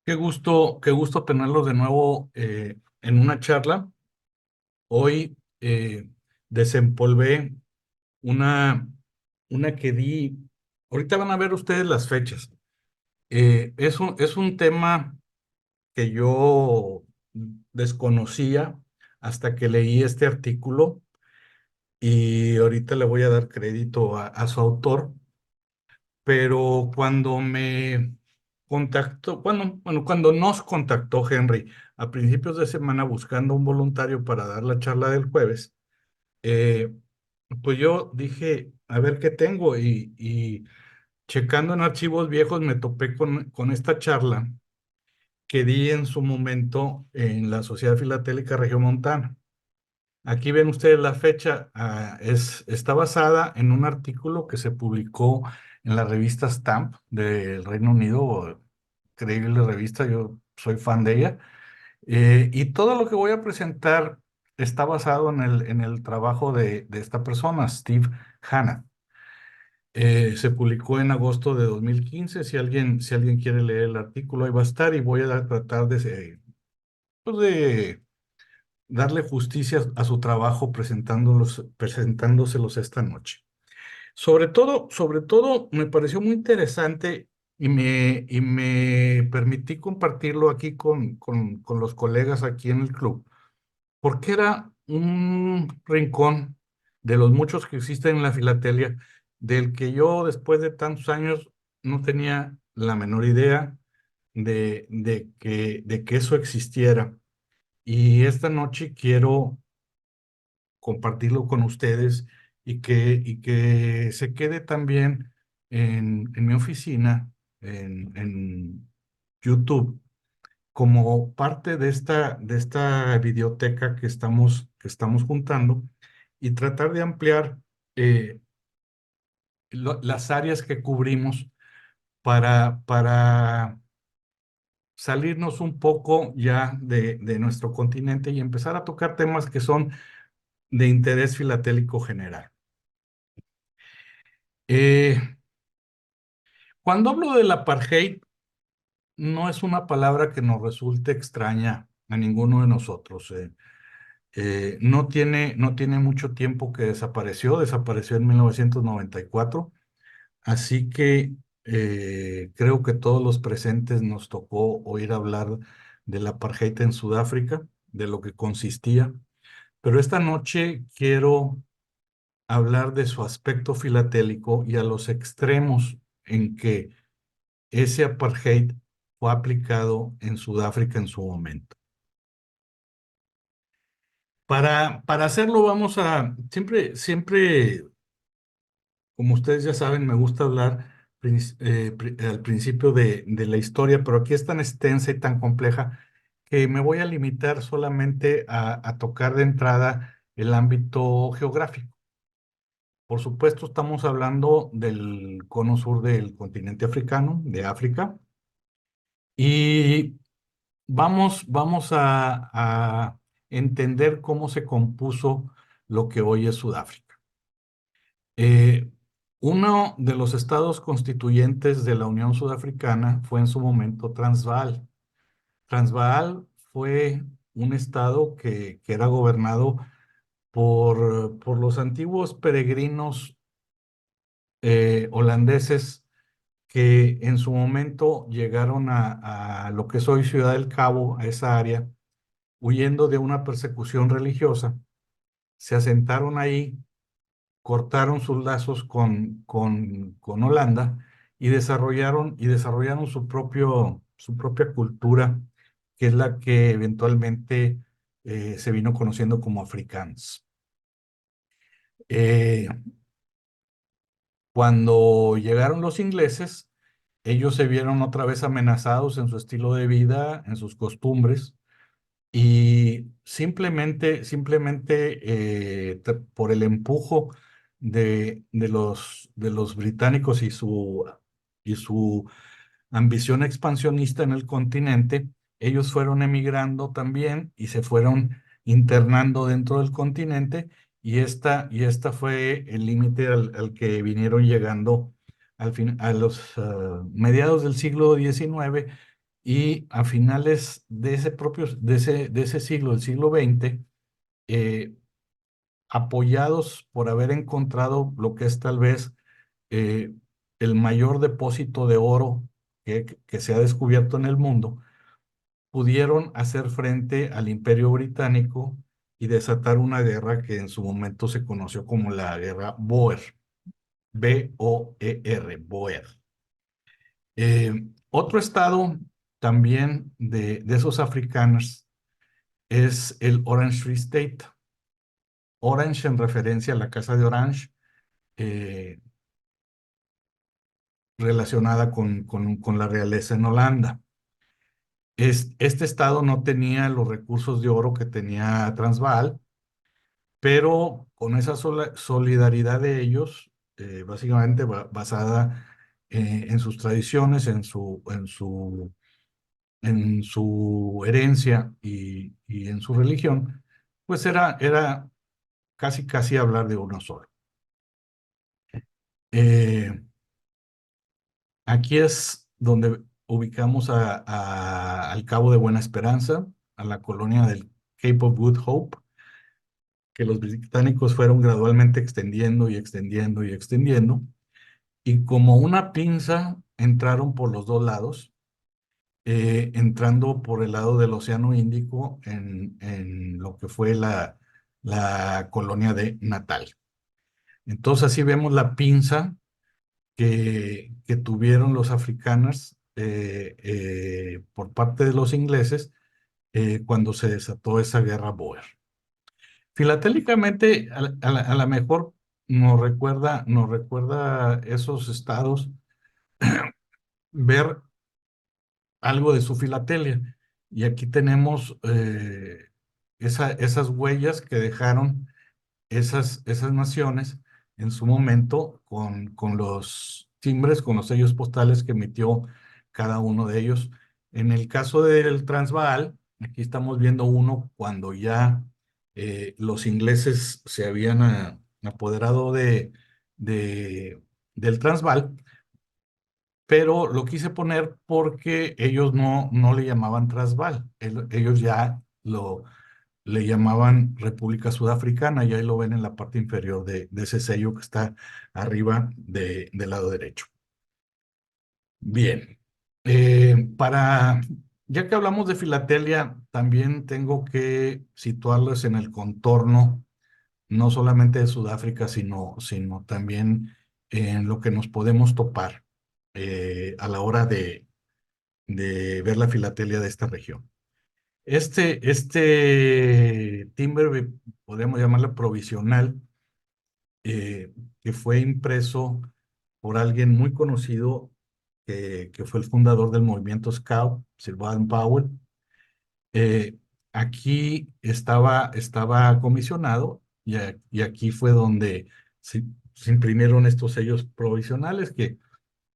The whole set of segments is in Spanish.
Qué gusto tenerlos de nuevo en una charla. Hoy desempolvé una, una que di. Ahorita van a ver ustedes las fechas. Es un tema que yo desconocía hasta que leí este artículo y ahorita le voy a dar crédito a su autor. Pero cuando me contactó, cuando nos contactó Henry a principios de semana buscando un voluntario para dar la charla del jueves, eh, pues yo dije, a ver qué tengo y checando en archivos viejos me topé con esta charla que di en su momento en la Sociedad Filatélica Regiomontana. Aquí ven ustedes la fecha, está basada en un artículo que se publicó en la revista Stamp del Reino Unido, increíble revista, yo soy fan de ella. Y todo lo que voy a presentar está basado en el trabajo de esta persona, Steve Hanna. Se publicó en agosto de 2015. Si alguien quiere leer el artículo, ahí va a estar y voy a tratar pues de darle justicia a su trabajo presentándoselos esta noche. Sobre todo, me pareció muy interesante y me permití compartirlo aquí con los colegas aquí en el club, porque era un rincón de los muchos que existen en la filatelia, del que yo después de tantos años no tenía la menor idea de que eso existiera. Y esta noche quiero compartirlo con ustedes y que se quede también en mi oficina, en YouTube, como parte de esta videoteca que estamos juntando y tratar de ampliar eh, las áreas que cubrimos para salirnos un poco ya de nuestro continente y empezar a tocar temas que son de interés filatélico general. Eh, Cuando hablo del apartheid, no es una palabra que nos resulte extraña a ninguno de nosotros. No tiene mucho tiempo que desapareció en 1994, así que creo que todos los presentes nos tocó oír hablar del apartheid en Sudáfrica, de lo que consistía, pero esta noche quiero hablar de su aspecto filatélico y a los extremos en que ese apartheid fue aplicado en Sudáfrica en su momento. Para hacerlo siempre, como ustedes ya saben, me gusta hablar al principio de la historia, pero aquí es tan extensa y tan compleja que me voy a limitar solamente a tocar de entrada el ámbito geográfico. Por supuesto, estamos hablando del cono sur del continente africano, de África, y vamos a entender cómo se compuso lo que hoy es Sudáfrica. Eh, Uno de los estados constituyentes de la Unión Sudafricana fue en su momento Transvaal. Transvaal fue un estado que era gobernado por los antiguos peregrinos holandeses que en su momento llegaron a lo que es hoy Ciudad del Cabo, a esa área, huyendo de una persecución religiosa, se asentaron ahí, cortaron sus lazos con Holanda y desarrollaron su propia cultura, que es la que eventualmente se vino conociendo como afrikaans. Eh, Cuando llegaron los ingleses, ellos se vieron otra vez amenazados en su estilo de vida, en sus costumbres, y simplemente por el empujo de los británicos y su ambición expansionista en el continente, ellos fueron emigrando también y se fueron internando dentro del continente, y esta fue el límite al que vinieron llegando a los mediados del siglo XIX, y a finales de ese siglo, el siglo XX, eh, apoyados por haber encontrado lo que es tal vez eh, el mayor depósito de oro que se ha descubierto en el mundo, pudieron hacer frente al Imperio Británico y desatar una guerra que en su momento se conoció como la Guerra Boer, B-O-E-R, Boer. Otro estado también de esos africanos es el Orange Free State. Orange en referencia a la casa de Orange, eh, relacionada con la realeza en Holanda. Este estado no tenía los recursos de oro que tenía Transvaal, pero con esa solidaridad de ellos, básicamente basada en sus tradiciones, en su herencia y en su religión, pues era casi casi hablar de uno solo. Eh, Aquí es donde ubicamos al Cabo de Buena Esperanza, a la colonia del Cape of Good Hope, que los británicos fueron gradualmente extendiendo y extendiendo y extendiendo, y como una pinza entraron por los dos lados, entrando por el lado del Océano Índico en lo que fue la colonia de Natal. Entonces así vemos la pinza que tuvieron los africanos por parte de los ingleses cuando se desató esa guerra Boer. Filatélicamente, a la mejor nos recuerda esos estados ver algo de su filatelia. Y aquí tenemos esas huellas que dejaron esas naciones en su momento con los timbres, con los sellos postales que emitió cada uno de ellos. En el caso del Transvaal, aquí estamos viendo uno cuando ya los ingleses se habían apoderado de, del Transvaal, pero lo quise poner porque ellos no le llamaban Transvaal, ellos ya le llamaban República Sudafricana, y ahí lo ven en la parte inferior de ese sello que está arriba del lado derecho. Bien, ya que hablamos de filatelia, también tengo que situarlos en el contorno, no solamente de Sudáfrica, sino también en lo que nos podemos topar a la hora de ver la filatelia de esta región. Este timbre, podríamos llamarlo provisional, eh, que fue impreso por alguien muy conocido, que fue el fundador del movimiento Scout, Sir Baden Powell. Aquí estaba comisionado y aquí fue donde se imprimieron estos sellos provisionales que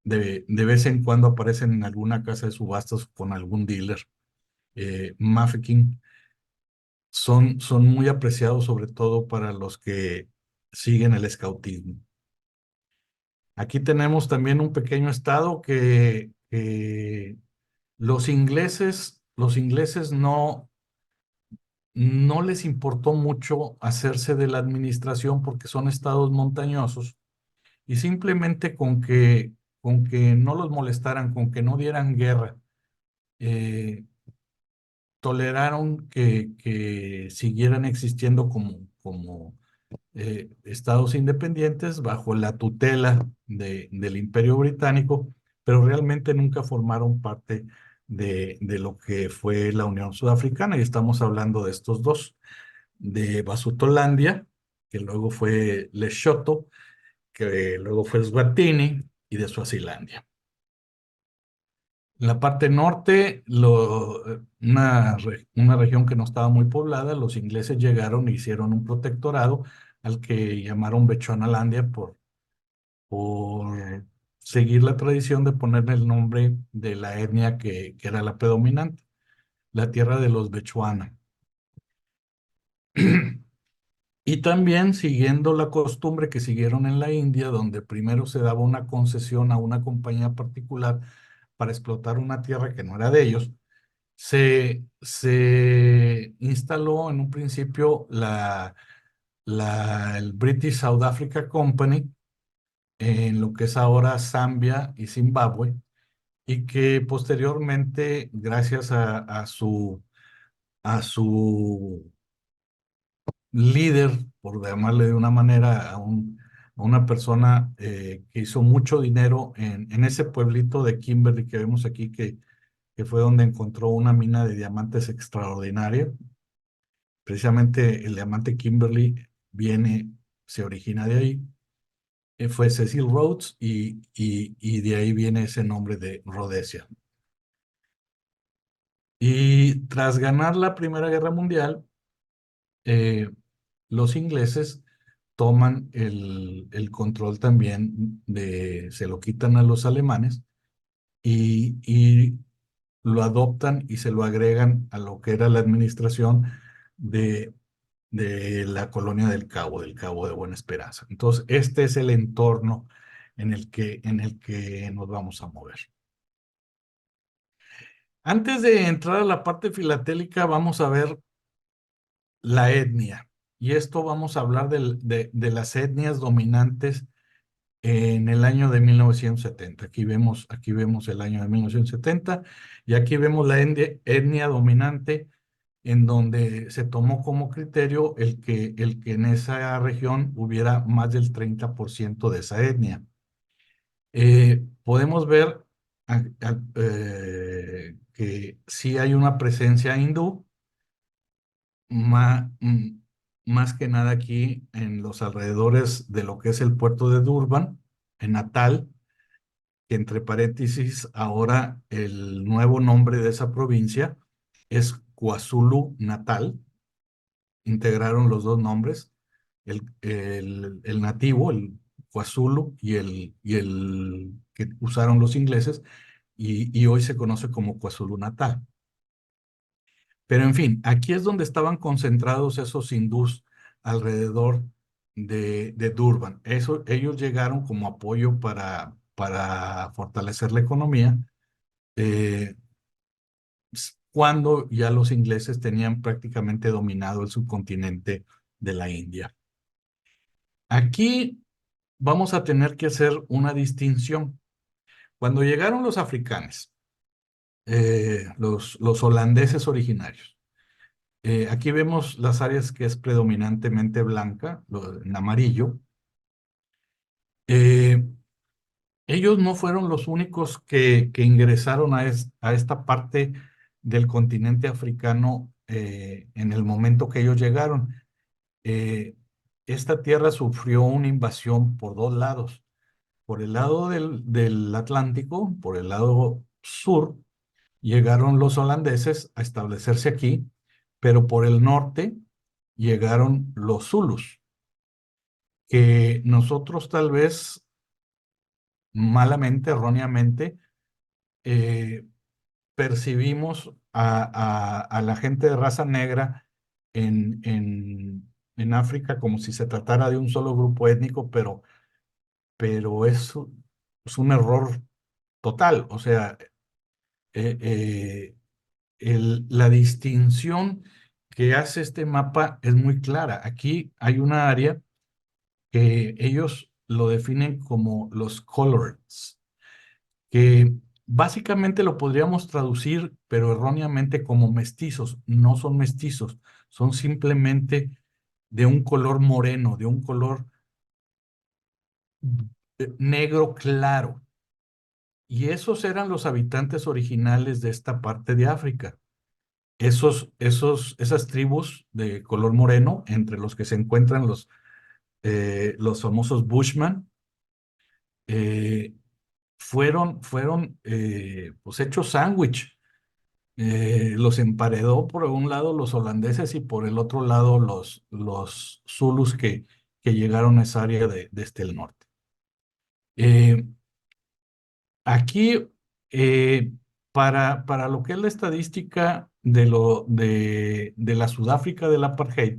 de vez en cuando aparecen en alguna casa de subastas con algún dealer. Mafeking son muy apreciados, sobre todo para los que siguen el escautismo. Aquí tenemos también un pequeño estado que los ingleses no les importó mucho hacerse de la administración porque son estados montañosos, y simplemente con que no los molestaran, con que no dieran guerra, eh, toleraron que siguieran existiendo como estados independientes bajo la tutela del Imperio Británico, pero realmente nunca formaron parte de lo que fue la Unión Sudafricana, y estamos hablando de estos dos, de Basutolandia, que luego fue Lesotho, que luego fue Eswatini, y de Suazilandia. En la parte norte, una región que no estaba muy poblada, los ingleses llegaron e hicieron un protectorado al que llamaron Bechuanalandia por seguir la tradición de ponerle el nombre de la etnia que era la predominante, la tierra de los Bechuana. Y también siguiendo la costumbre que siguieron en la India, donde primero se daba una concesión a una compañía particular para explotar una tierra que no era de ellos, se instaló en un principio el British South Africa Company en lo que es ahora Zambia y Zimbabue, y que posteriormente, gracias a su líder, por llamarle de una manera, a una persona que hizo mucho dinero en ese pueblito de Kimberley que vemos aquí, que fue donde encontró una mina de diamantes extraordinaria. Precisamente el diamante Kimberley se origina de ahí. Fue Cecil Rhodes y de ahí viene ese nombre de Rhodesia. Y tras ganar la Primera Guerra Mundial, eh, los ingleses toman el control también se lo quitan a los alemanes y lo adoptan y se lo agregan a lo que era la administración de, de la colonia del Cabo de Buena Esperanza. Entonces, este es el entorno en el que nos vamos a mover. Antes de entrar a la parte filatélica, vamos a ver la etnia. Y esto vamos a hablar de las etnias dominantes en el año de 1970. Aquí vemos el año de 1970 y aquí vemos la etnia dominante en donde se tomó como criterio el que en esa región hubiera más del 30% de esa etnia. Podemos ver que sí hay una presencia hindú, más que nada aquí en los alrededores de lo que es el puerto de Durban, en Natal, que entre paréntesis, ahora el nuevo nombre de esa provincia es KwaZulu Natal. Integraron los dos nombres, el nativo, el KwaZulu, y el que usaron los ingleses, y hoy se conoce como KwaZulu Natal. Pero en fin, aquí es donde estaban concentrados esos hindús alrededor de Durban. Ellos llegaron como apoyo para fortalecer la economía, eh, cuando ya los ingleses tenían prácticamente dominado el subcontinente de la India. Aquí vamos a tener que hacer una distinción. Cuando llegaron los africanos, los holandeses originarios, aquí vemos las áreas que es predominantemente blanca, en amarillo. Eh, Ellos no fueron los únicos que ingresaron a esta parte del continente africano en el momento que ellos llegaron. Eh, esta tierra sufrió una invasión por dos lados. Por el lado del Atlántico, por el lado sur, llegaron los holandeses a establecerse aquí, pero por el norte llegaron los zulus, que nosotros tal vez malamente, erróneamente, eh, percibimos a la gente de raza negra en África como si se tratara de un solo grupo étnico, pero es un error total. O sea, eh, eh, la distinción que hace este mapa es muy clara. Aquí hay una área que ellos lo definen como los coloreds, que básicamente lo podríamos traducir, pero erróneamente, como mestizos. No son mestizos, son simplemente de un color moreno, de un color negro claro. Y esos eran los habitantes originales de esta parte de África. Esas tribus de color moreno, entre los que se encuentran los famosos Bushmen, eh, fueron pues hechos sándwich. Los emparedó por un lado los holandeses y por el otro lado los zulus que llegaron a esa área desde el norte. Eh, Aquí, eh, para lo que es la estadística de la Sudáfrica del apartheid,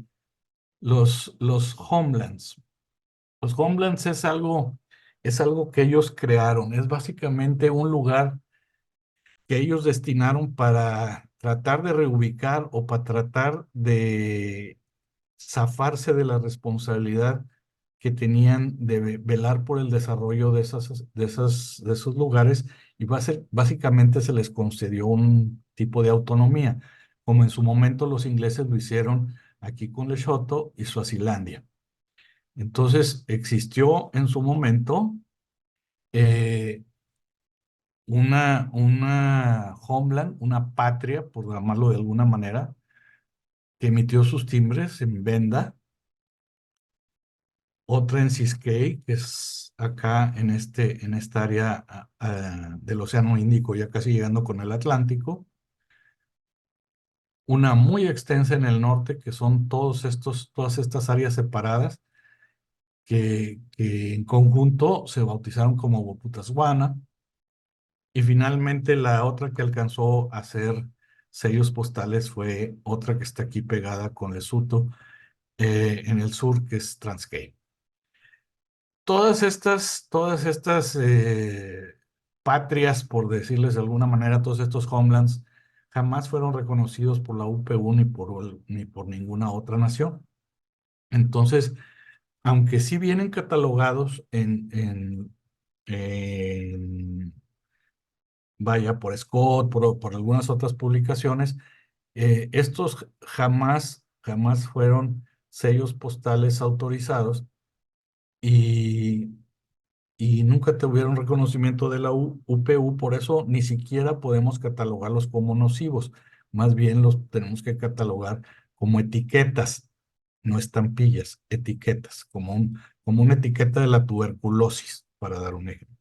los homelands. Los homelands es algo que ellos crearon. Es básicamente un lugar que ellos destinaron para tratar de reubicar o para tratar de zafarse de la responsabilidad que tenían de velar por el desarrollo de esos lugares y básicamente se les concedió un tipo de autonomía, como en su momento los ingleses lo hicieron aquí con Lesotho y Suazilandia. Entonces existió en su momento eh, una homeland, una patria, por llamarlo de alguna manera, que emitió sus timbres en Venda, otra en Siskiyou, que es acá en esta área del Océano Índico, ya casi llegando con el Atlántico, una muy extensa en el norte, que son todas estas áreas separadas, que en conjunto se bautizaron como Boputaswana, y finalmente la otra que alcanzó a hacer sellos postales fue otra que está aquí pegada con Lesotho, en el sur, que es Transkei. Todas estas patrias, por decirles de alguna manera, todos estos homelands, jamás fueron reconocidos por la UPU ni por ninguna otra nación. Entonces, aunque sí vienen catalogados vaya, por Scott, por algunas otras publicaciones, estos jamás fueron sellos postales autorizados y y nunca tuvieron reconocimiento de la UPU, por eso ni siquiera podemos catalogarlos como nocivos, más bien los tenemos que catalogar como etiquetas, no estampillas, etiquetas, como una etiqueta de la tuberculosis, para dar un ejemplo.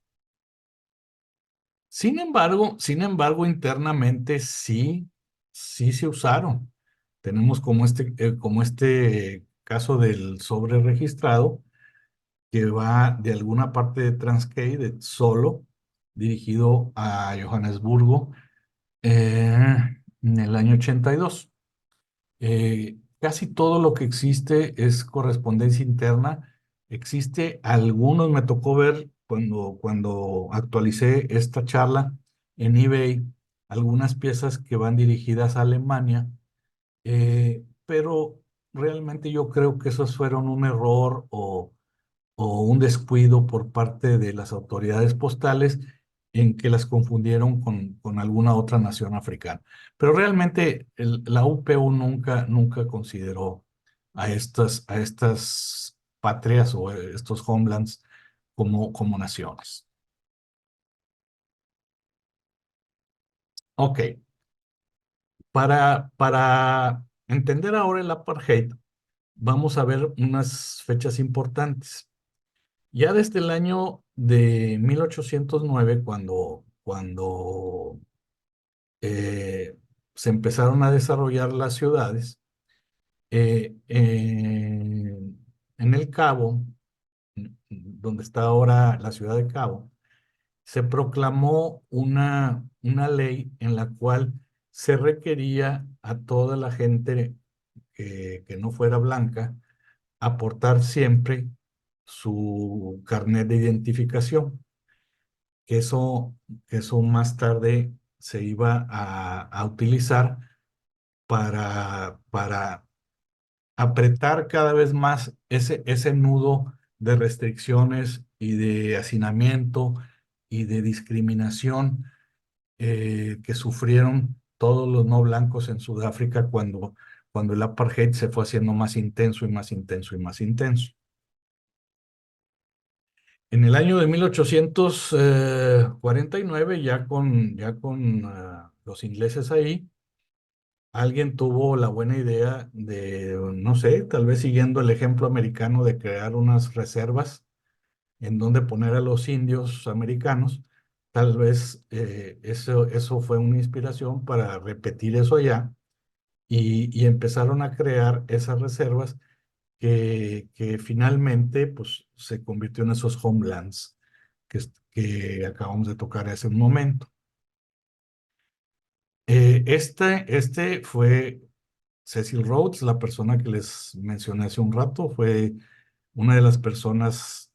Sin embargo, internamente sí se usaron. Tenemos como este caso del sobre registrado, que va de alguna parte de Transkei, de solo, dirigido a Johannesburgo en el año 82. Casi todo lo que existe es correspondencia interna. Existe algunos, me tocó ver cuando actualicé esta charla en eBay, algunas piezas que van dirigidas a Alemania, pero realmente yo creo que esos fueron un error o un descuido por parte de las autoridades postales en que las confundieron con alguna otra nación africana. Pero realmente la UPU nunca consideró a estas patrias o estos homelands como naciones. Ok, para entender ahora el apartheid, vamos a ver unas fechas importantes. Ya desde el año de 1809, cuando eh, se empezaron a desarrollar las ciudades, en el Cabo, donde está ahora la ciudad de Cabo, se proclamó una ley en la cual se requería a toda la gente que no fuera blanca aportar siempre su carnet de identificación, que eso, que eso más tarde se iba a utilizar para apretar cada vez más ese nudo de restricciones y de hacinamiento y de discriminación que sufrieron todos los no blancos en Sudáfrica cuando el apartheid se fue haciendo más intenso y más intenso y más intenso. En el año de 1849, ya con los ingleses ahí, alguien tuvo la buena idea de, no sé, tal vez siguiendo el ejemplo americano de crear unas reservas en donde poner a los indios americanos. Tal vez eso fue una inspiración para repetir eso allá y empezaron a crear esas reservas que finalmente pues, se convirtió en esos homelands que acabamos de tocar hace un momento. Este fue Cecil Rhodes, la persona que les mencioné hace un rato, fue una de las personas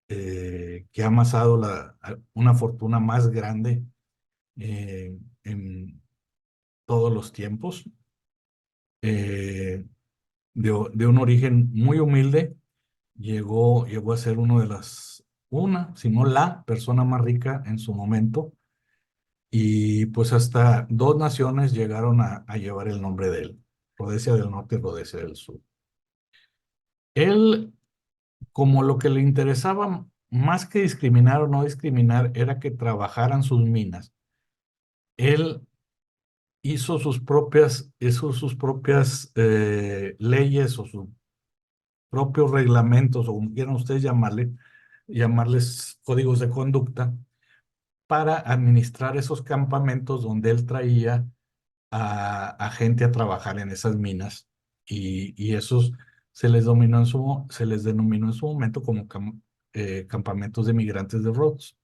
que ha amasado una fortuna más grande en todos los tiempos, eh, de un origen muy humilde, llegó a ser si no la persona más rica en su momento, y pues hasta dos naciones llegaron a llevar el nombre de él, Rhodesia del Norte y Rhodesia del Sur. Él, como lo que le interesaba más que discriminar o no discriminar, era que trabajaran sus minas. Él hizo sus propias leyes o sus propios reglamentos, o como quieran ustedes llamarles códigos de conducta, para administrar esos campamentos donde él traía a gente a trabajar en esas minas. Y esos se les denominó en su momento como campamentos de migrantes de Rhodes.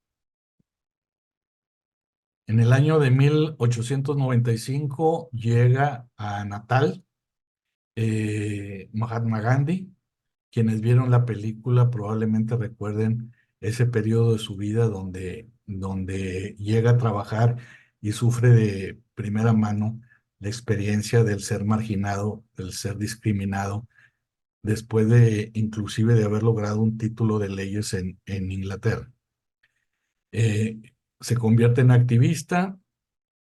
En el año de 1895 llega a Natal Mahatma Gandhi. Quienes vieron la película probablemente recuerden ese periodo de su vida donde llega a trabajar y sufre de primera mano la experiencia del ser marginado, del ser discriminado, después de inclusive de haber logrado un título de leyes en Inglaterra. Eh, Se convierte en activista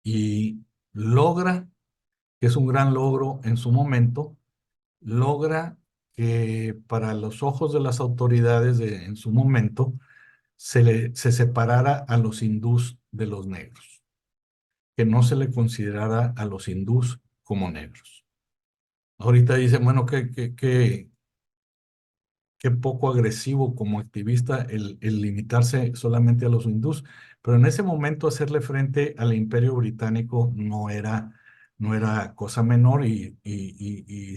y logra, que es un gran logro en su momento, logra que para los ojos de las autoridades en su momento se separara a los hindús de los negros, que no se le considerara a los hindús como negros. Ahorita dicen, bueno, qué poco agresivo como activista el limitarse solamente a los hindús, pero en ese momento hacerle frente al Imperio Británico no era cosa menor, y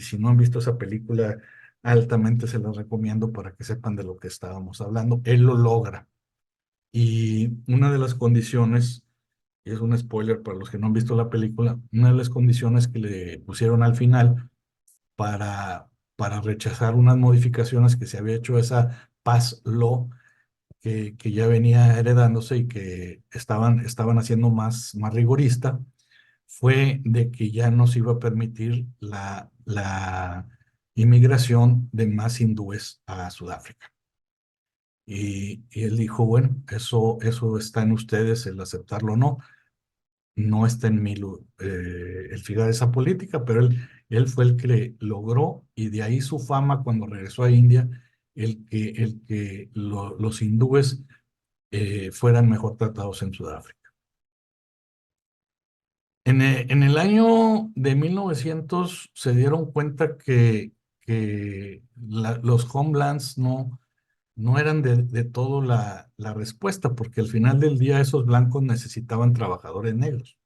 si no han visto esa película, altamente se las recomiendo para que sepan de lo que estábamos hablando. Él lo logra. Y una de las condiciones, y es un spoiler para los que no han visto la película, una de las condiciones que le pusieron al final para, para rechazar unas modificaciones que se había hecho a esa Paz Law, que ya venía heredándose y que estaban haciendo más rigorista, fue de que ya no se iba a permitir la inmigración de más hindúes a Sudáfrica. Y él dijo, bueno, eso está en ustedes el aceptarlo o no. No está en mí el fijar esa política, pero él fue el que logró, y de ahí su fama cuando regresó a India, el que los hindúes fueran mejor tratados en Sudáfrica. En el año de 1900 se dieron cuenta que los homelands no eran de todo la respuesta, porque al final del día esos blancos necesitaban trabajadores negros.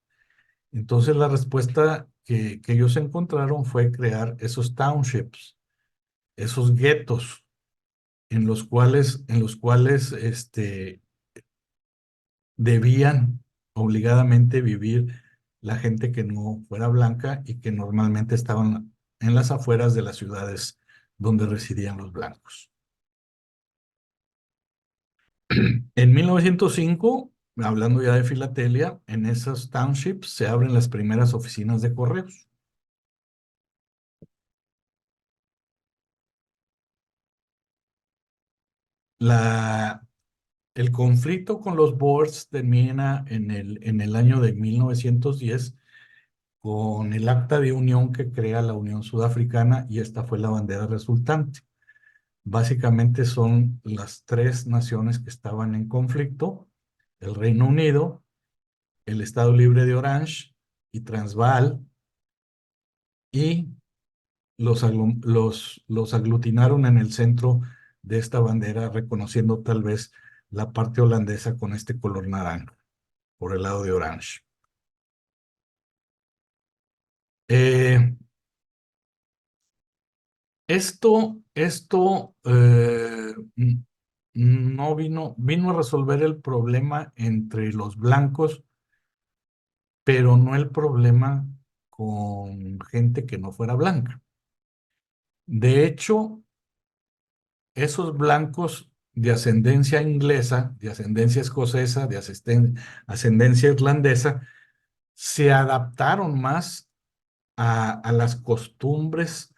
Entonces la respuesta que ellos encontraron fue crear esos townships, esos guetos en los cuales debían obligadamente vivir la gente que no fuera blanca y que normalmente estaban en las afueras de las ciudades donde residían los blancos. En 1905, hablando ya de Filatelia, en esos townships se abren las primeras oficinas de correos. La, el conflicto con los Boers termina en el año de 1910 con el acta de unión que crea la Unión Sudafricana, y esta fue la bandera resultante. Básicamente son las tres naciones que estaban en conflicto: el Reino Unido, el Estado Libre de Orange y Transvaal, y los aglutinaron en el centro de esta bandera, reconociendo tal vez la parte holandesa con este color naranja por el lado de Orange. Eh, esto no vino a resolver el problema entre los blancos, pero no el problema con gente que no fuera blanca. De hecho, esos blancos de ascendencia inglesa, de ascendencia escocesa, de ascendencia irlandesa, se adaptaron más a las costumbres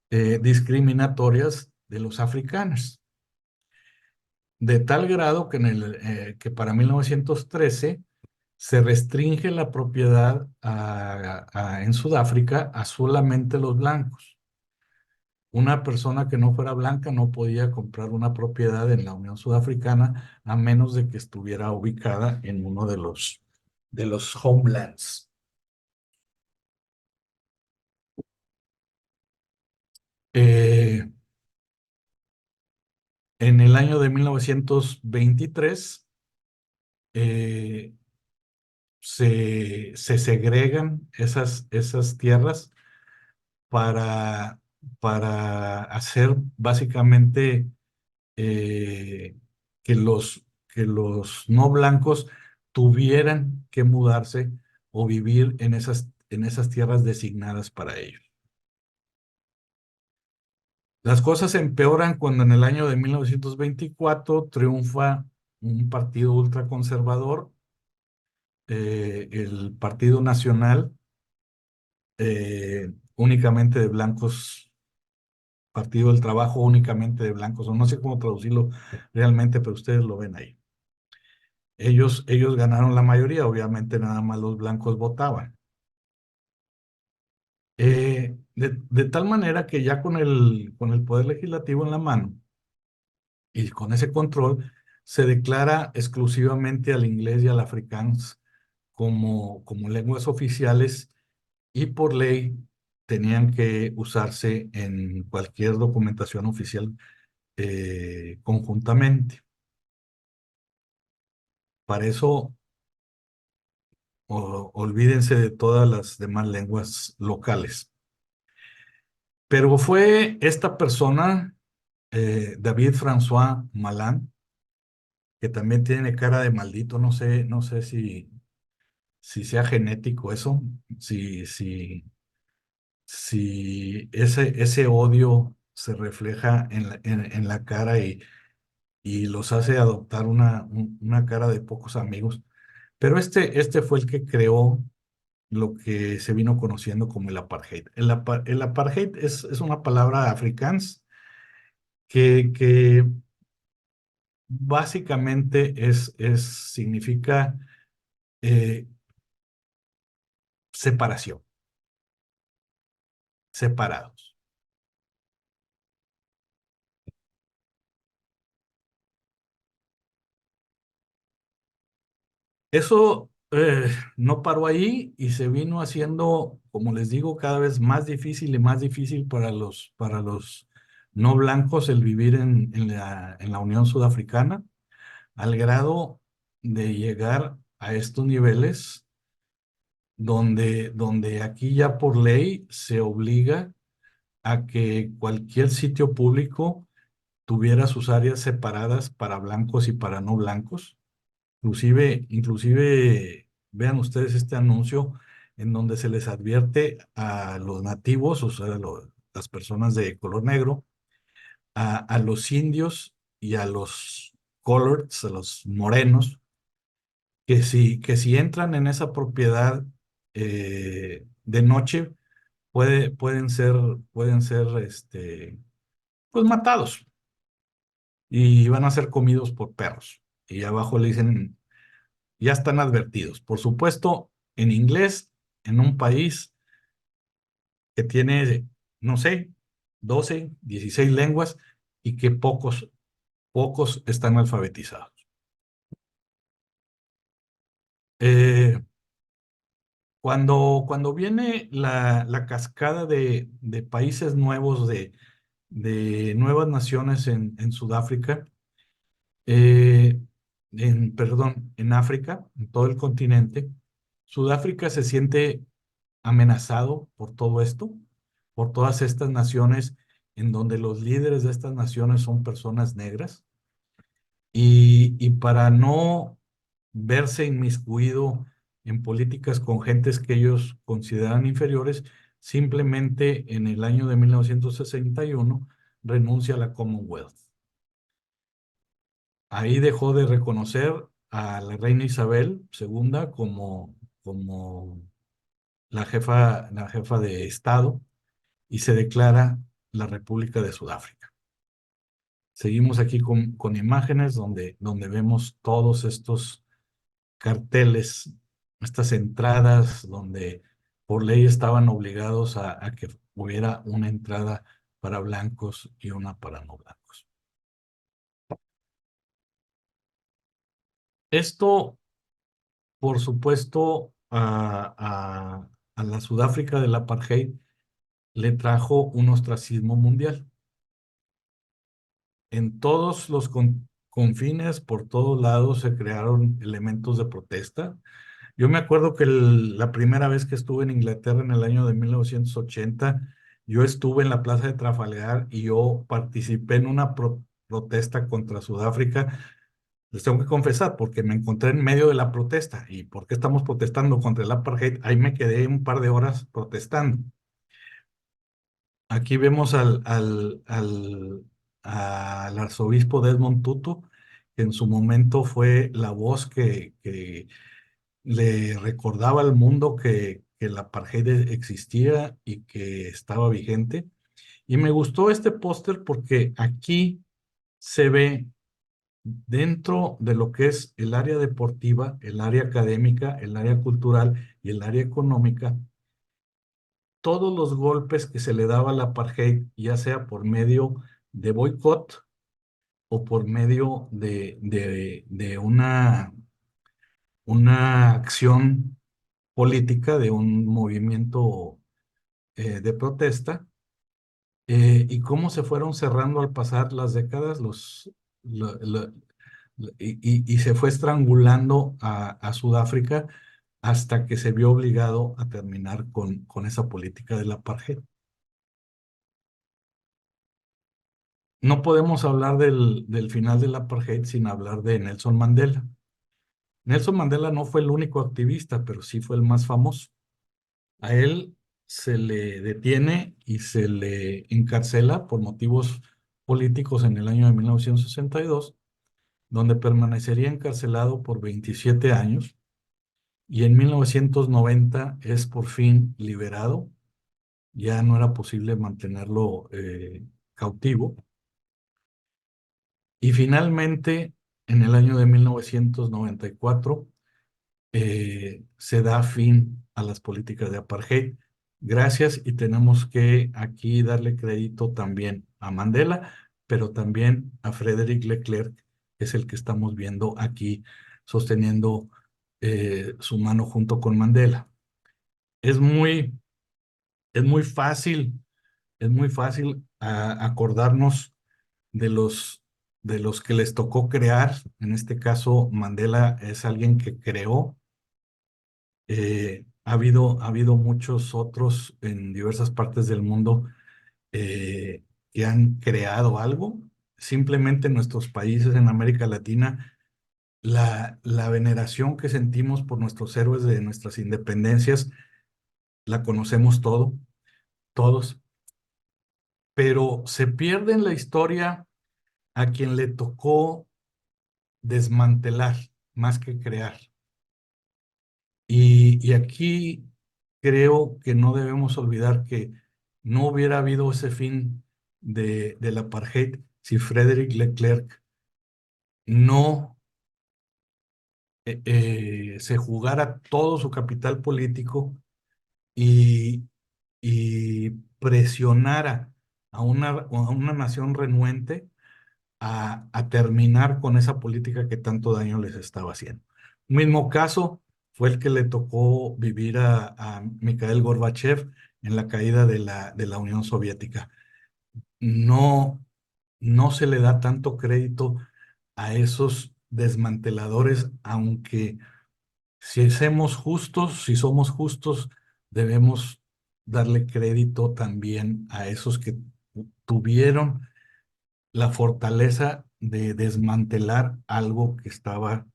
discriminatorias de los africanos, de tal grado que, que para 1913 se restringe la propiedad en Sudáfrica a solamente los blancos. Una persona que no fuera blanca no podía comprar una propiedad en la Unión Sudafricana a menos de que estuviera ubicada en uno de los homelands. Eh, en el año de 1923 eh, se segregan esas tierras para, para hacer básicamente eh, que los no blancos tuvieran que mudarse o vivir en esas tierras designadas para ellos. Las cosas empeoran cuando en el año de 1924 triunfa un partido ultraconservador, el Partido Nacional, únicamente de blancos, Partido del Trabajo únicamente de blancos, o no sé cómo traducirlo realmente, pero ustedes lo ven ahí. Ellos ganaron la mayoría, obviamente nada más los blancos votaban. De tal manera que ya con el poder legislativo en la mano y con ese control, se declara exclusivamente al inglés y al afrikaans como lenguas oficiales y por ley tenían que usarse en cualquier documentación oficial conjuntamente. Para eso, olvídense de todas las demás lenguas locales. Pero fue esta persona, David François Malan, que también tiene cara de maldito, no sé si sea genético eso, si ese odio se refleja en la cara y los hace adoptar una cara de pocos amigos. Pero este fue el que creó lo que se vino conociendo como el apartheid. El apartheid es una palabra afrikaans que básicamente significa eh, separación, separados. Eso no paró ahí y se vino haciendo, como les digo, cada vez más difícil y más difícil para los no blancos el vivir en la Unión Sudafricana, al grado de llegar a estos niveles donde aquí ya por ley se obliga a que cualquier sitio público tuviera sus áreas separadas para blancos y para no blancos. Inclusive vean ustedes este anuncio en donde se les advierte a los nativos, o sea, las personas de color negro, a los indios y a los coloreds, a los morenos, que si entran en esa propiedad de noche, pueden ser pues matados y van a ser comidos por perros. Y abajo le dicen, ya están advertidos. Por supuesto, en inglés, en un país que tiene, no sé, 12 16 lenguas y que pocos están alfabetizados. Eh, cuando viene la cascada de países nuevos, de nuevas naciones en Sudáfrica, eh, perdón, en África, en todo el continente, Sudáfrica se siente amenazado por todo esto, por todas estas naciones en donde los líderes de estas naciones son personas negras y para no verse inmiscuido en políticas con gentes que ellos consideran inferiores, simplemente en el año de 1961 renuncia a la Commonwealth. Ahí dejó de reconocer a la reina Isabel II como la jefa de Estado y se declara la República de Sudáfrica. Seguimos aquí con imágenes donde vemos todos estos carteles, estas entradas donde por ley estaban obligados a que hubiera una entrada para blancos y una para no blancos. Esto, por supuesto, a la Sudáfrica del apartheid le trajo un ostracismo mundial. En todos los confines, por todos lados, se crearon elementos de protesta. Yo me acuerdo que la primera vez que estuve en Inglaterra en el año de 1980, yo estuve en la Plaza de Trafalgar y yo participé en una protesta contra Sudáfrica. Les tengo que confesar, porque me encontré en medio de la protesta. ¿Y por qué estamos protestando contra el apartheid? Ahí me quedé un par de horas protestando. Aquí vemos al arzobispo Desmond Tutu, que en su momento fue la voz que le recordaba al mundo que el apartheid existía y que estaba vigente. Y me gustó este póster porque aquí se ve dentro de lo que es el área deportiva, el área académica, el área cultural y el área económica, todos los golpes que se le daba al apartheid, ya sea por medio de boicot o por medio de una acción política, de un movimiento de protesta, y cómo se fueron cerrando al pasar las décadas la- la- y se fue estrangulando a Sudáfrica hasta que se vio obligado a terminar con esa política del apartheid. No podemos hablar del final del apartheid sin hablar de Nelson Mandela. Nelson Mandela no fue el único activista, pero sí fue el más famoso. A él se le detiene y se le encarcela por motivos políticos en el año de 1962, donde permanecería encarcelado por 27 años y en 1990 es por fin liberado. Ya no era posible mantenerlo cautivo. Y finalmente, en el año de 1994, se da fin a las políticas de apartheid. Gracias, y tenemos que aquí darle crédito también a Mandela, pero también a Frédéric Leclerc, que es el que estamos viendo aquí sosteniendo su mano junto con Mandela. Es muy, es muy fácil, es muy fácil acordarnos de los que les tocó crear. En este caso, Mandela es alguien que creó. Ha habido muchos otros en diversas partes del mundo que han creado algo. Simplemente en nuestros países, en América Latina, la veneración que sentimos por nuestros héroes de nuestras independencias, la conocemos todos, pero se pierde en la historia a quien le tocó desmantelar más que crear. Y aquí creo que no debemos olvidar que no hubiera habido ese fin del apartheid si Frédéric Leclerc no se jugara todo su capital político y, y presionara a una nación renuente a terminar con esa política que tanto daño les estaba haciendo. Mismo caso fue el que le tocó vivir a Mikhail Gorbachev en la caída de la Unión Soviética. No, no se le da tanto crédito a esos desmanteladores, aunque si somos justos, debemos darle crédito también a esos que tuvieron la fortaleza de desmantelar algo que estaba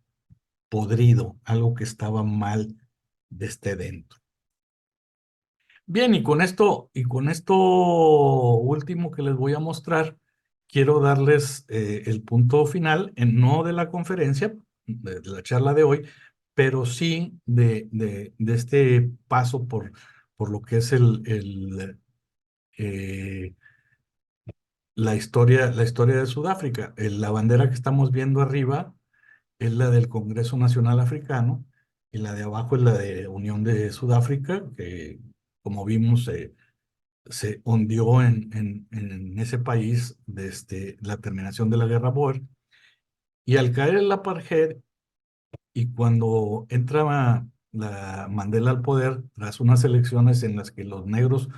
podrido, algo que estaba mal desde dentro. Bien, y con esto último que les voy a mostrar, quiero darles el punto final, no de la conferencia, de la charla de hoy, pero sí de este paso por lo que es eh, la historia de Sudáfrica. La bandera que estamos viendo arriba es la del Congreso Nacional Africano y la de abajo es la de Unión de Sudáfrica, que como vimos se hundió en ese país desde la terminación de la Guerra Boer. Y al caer el apartheid y cuando entraba la Mandela al poder, tras unas elecciones en las que los negros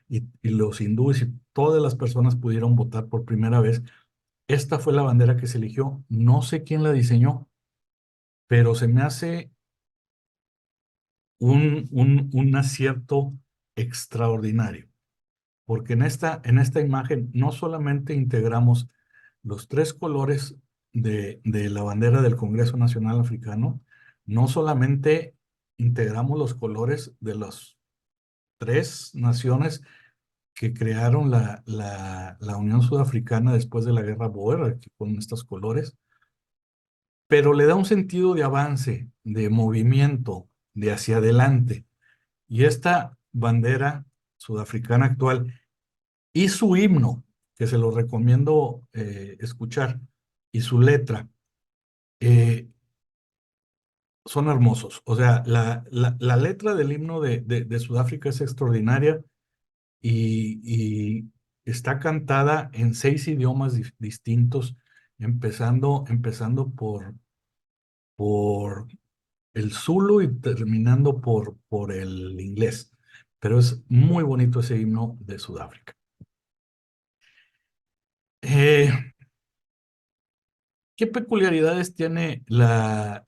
y los hindúes y todas las personas pudieron votar por primera vez, esta fue la bandera que se eligió. No sé quién la diseñó, pero se me hace un acierto extraordinario, porque en esta imagen no solamente integramos los tres colores de la bandera del Congreso Nacional Africano, no solamente integramos los colores de las tres naciones que crearon la Unión Sudafricana después de la Guerra Boer, aquí con estos colores, pero le da un sentido de avance, de movimiento, de hacia adelante. Y esta bandera sudafricana actual y su himno, que se lo recomiendo escuchar, y su letra, eh, son hermosos. O sea, la letra del himno de Sudáfrica es extraordinaria y está cantada en 6 idiomas distintos, empezando por el Zulu y terminando por el inglés. Pero es muy bonito ese himno de Sudáfrica. Eh, ¿Qué peculiaridades tiene la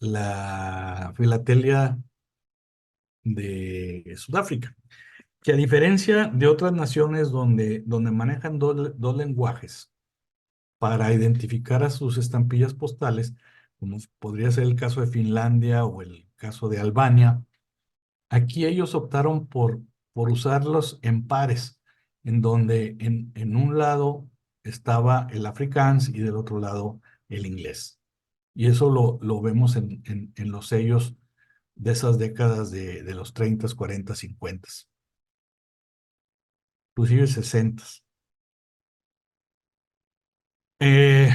filatelia de Sudáfrica? Que a diferencia de otras naciones donde manejan dos lenguajes para identificar a sus estampillas postales, como podría ser el caso de Finlandia o el caso de Albania, aquí ellos optaron por usarlos en pares, en donde en un lado estaba el afrikaans y del otro lado el inglés. Y eso lo vemos en los sellos de esas décadas de los 30, 40, 50, inclusive 60. Eh,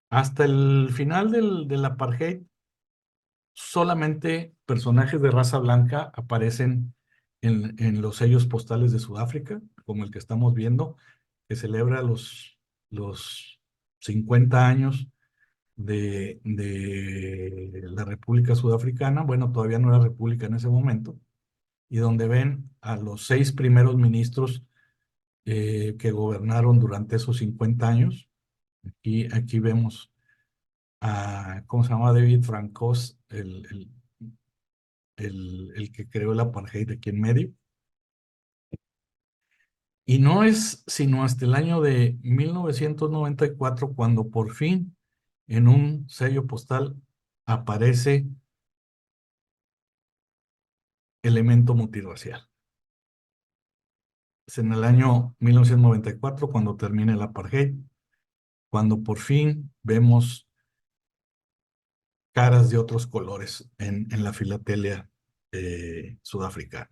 Hasta el final del apartheid, solamente personajes de raza blanca aparecen en los sellos postales de Sudáfrica, como el que estamos viendo, que celebra los 50 años de la República Sudafricana. Bueno, todavía no era república en ese momento, y donde ven a los 6 primeros ministros que gobernaron durante esos 50 años. Y aquí vemos a, ¿cómo se llama? David Francos, el que creó el apartheid aquí en medio. Y no es sino hasta el año de 1994 cuando por fin en un sello postal aparece elemento multirracial. Es en el año 1994 cuando termina el apartheid, cuando por fin vemos caras de otros colores en la filatelia sudafricana.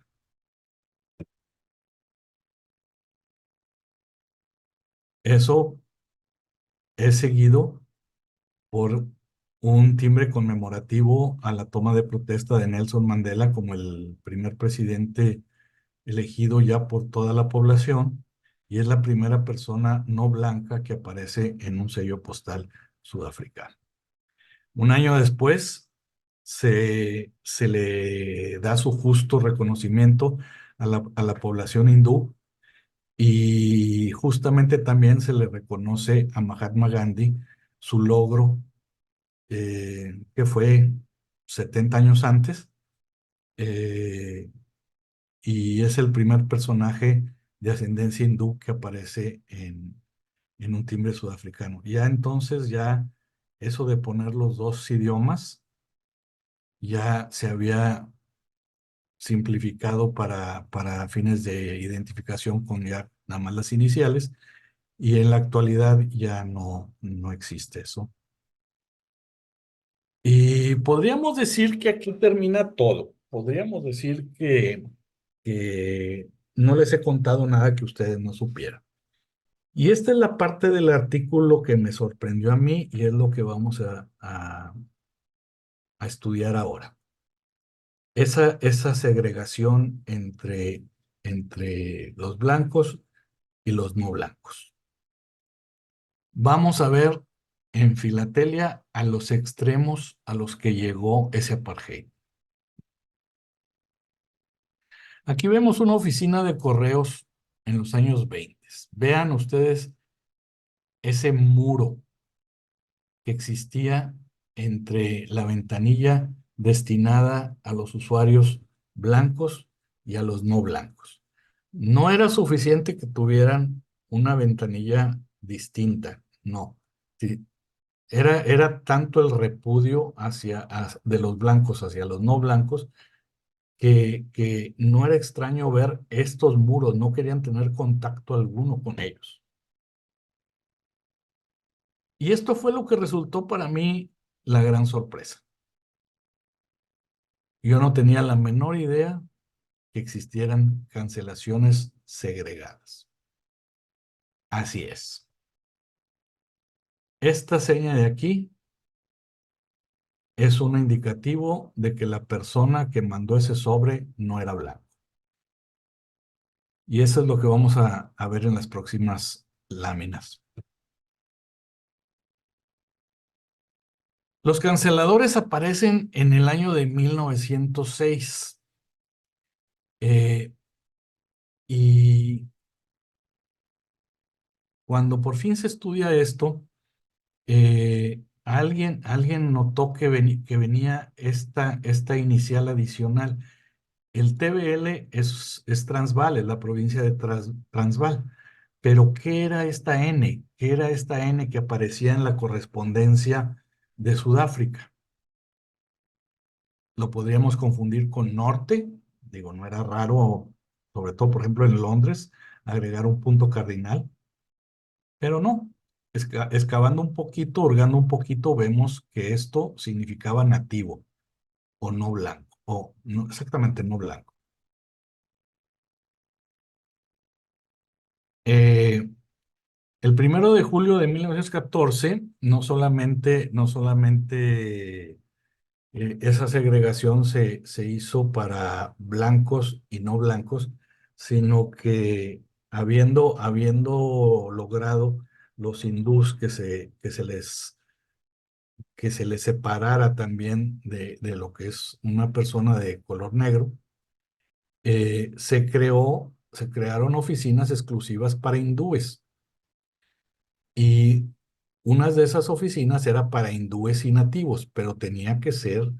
Eso es seguido por un timbre conmemorativo a la toma de protesta de Nelson Mandela como el primer presidente elegido ya por toda la población, y es la primera persona no blanca que aparece en un sello postal sudafricano. Un año después se le da su justo reconocimiento a la población hindú, y justamente también se le reconoce a Mahatma Gandhi su logro, que fue 70 años antes, eh, y es el primer personaje de ascendencia hindú que aparece en un timbre sudafricano. Ya entonces, ya eso de poner los dos idiomas ya se había simplificado para fines de identificación con ya nada más las iniciales, y en la actualidad ya no existe eso. Y podríamos decir que aquí termina todo. Podríamos decir que no les he contado nada que ustedes no supieran. Y esta es la parte del artículo que me sorprendió a mí y es lo que vamos a estudiar ahora. Esa segregación entre los blancos y los no blancos. Vamos a ver en Filatelia a los extremos a los que llegó ese apartheid. Aquí vemos una oficina de correos en los años 20. Vean ustedes ese muro que existía entre la ventanilla destinada a los usuarios blancos y a los no blancos. No era suficiente que tuvieran una ventanilla distinta, no. Sí, era tanto el repudio de los blancos hacia los no blancos que no era extraño ver estos muros, no querían tener contacto alguno con ellos. Y esto fue lo que resultó para mí la gran sorpresa. Yo no tenía la menor idea que existieran cancelaciones segregadas. Así es. Esta seña de aquí es un indicativo de que la persona que mandó ese sobre no era blanco. Y eso es lo que vamos a ver en las próximas láminas. Los canceladores aparecen en el año de 1906. eh, y cuando por fin se estudia esto, alguien notó que venía esta inicial adicional. El TBL es Transvaal, es la provincia de Transvaal. Pero, ¿qué era esta N? ¿Qué era esta N que aparecía en la correspondencia de Sudáfrica? Lo podríamos confundir con norte. Digo, no era raro, sobre todo, por ejemplo, en Londres, agregar un punto cardinal. Pero no. Excavando un poquito, hurgando un poquito, vemos que esto significaba nativo o no blanco, o no, exactamente no blanco. Eh, El 1 de julio de 1914, no solamente esa segregación se hizo para blancos y no blancos, sino que habiendo logrado los hindús que se les separara también de lo que es una persona de color negro, se crearon oficinas exclusivas para hindúes. Y unas de esas oficinas era para hindúes y nativos, pero tenía que ser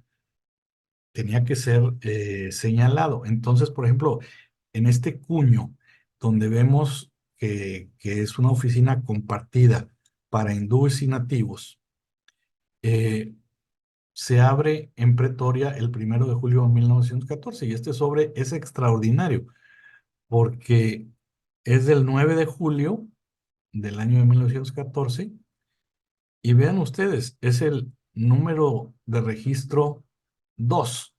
señalado. Entonces, por ejemplo, en este cuño, donde vemos que es una oficina compartida para hindúes y nativos, eh, se abre en Pretoria el 1 de julio de 1914 y este sobre es extraordinario porque es del 9 de julio del año de 1914. Y vean ustedes, es el número de registro 2.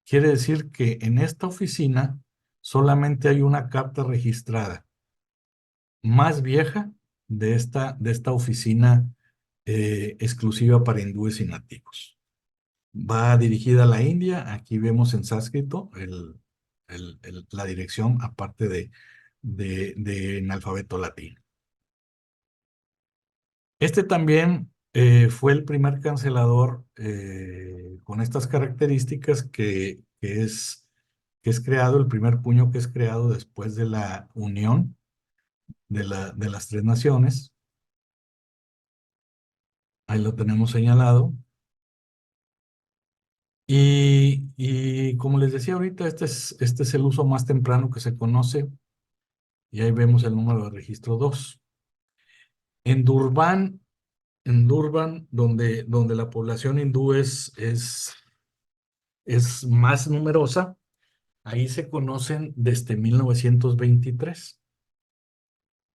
Quiere decir que en esta oficina solamente hay una carta registrada más vieja de esta oficina exclusiva para hindúes y nativos. Va dirigida a la India. Aquí vemos en sánscrito la dirección, aparte de en alfabeto latino. Este también fue el primer cancelador con estas características que es creado, el primer puño que es creado después de la unión de las tres naciones. Ahí lo tenemos señalado. Y como les decía ahorita, este es el uso más temprano que se conoce. Y ahí vemos el número de registro 2. En Durban, donde la población hindú es más numerosa, ahí se conocen desde 1923.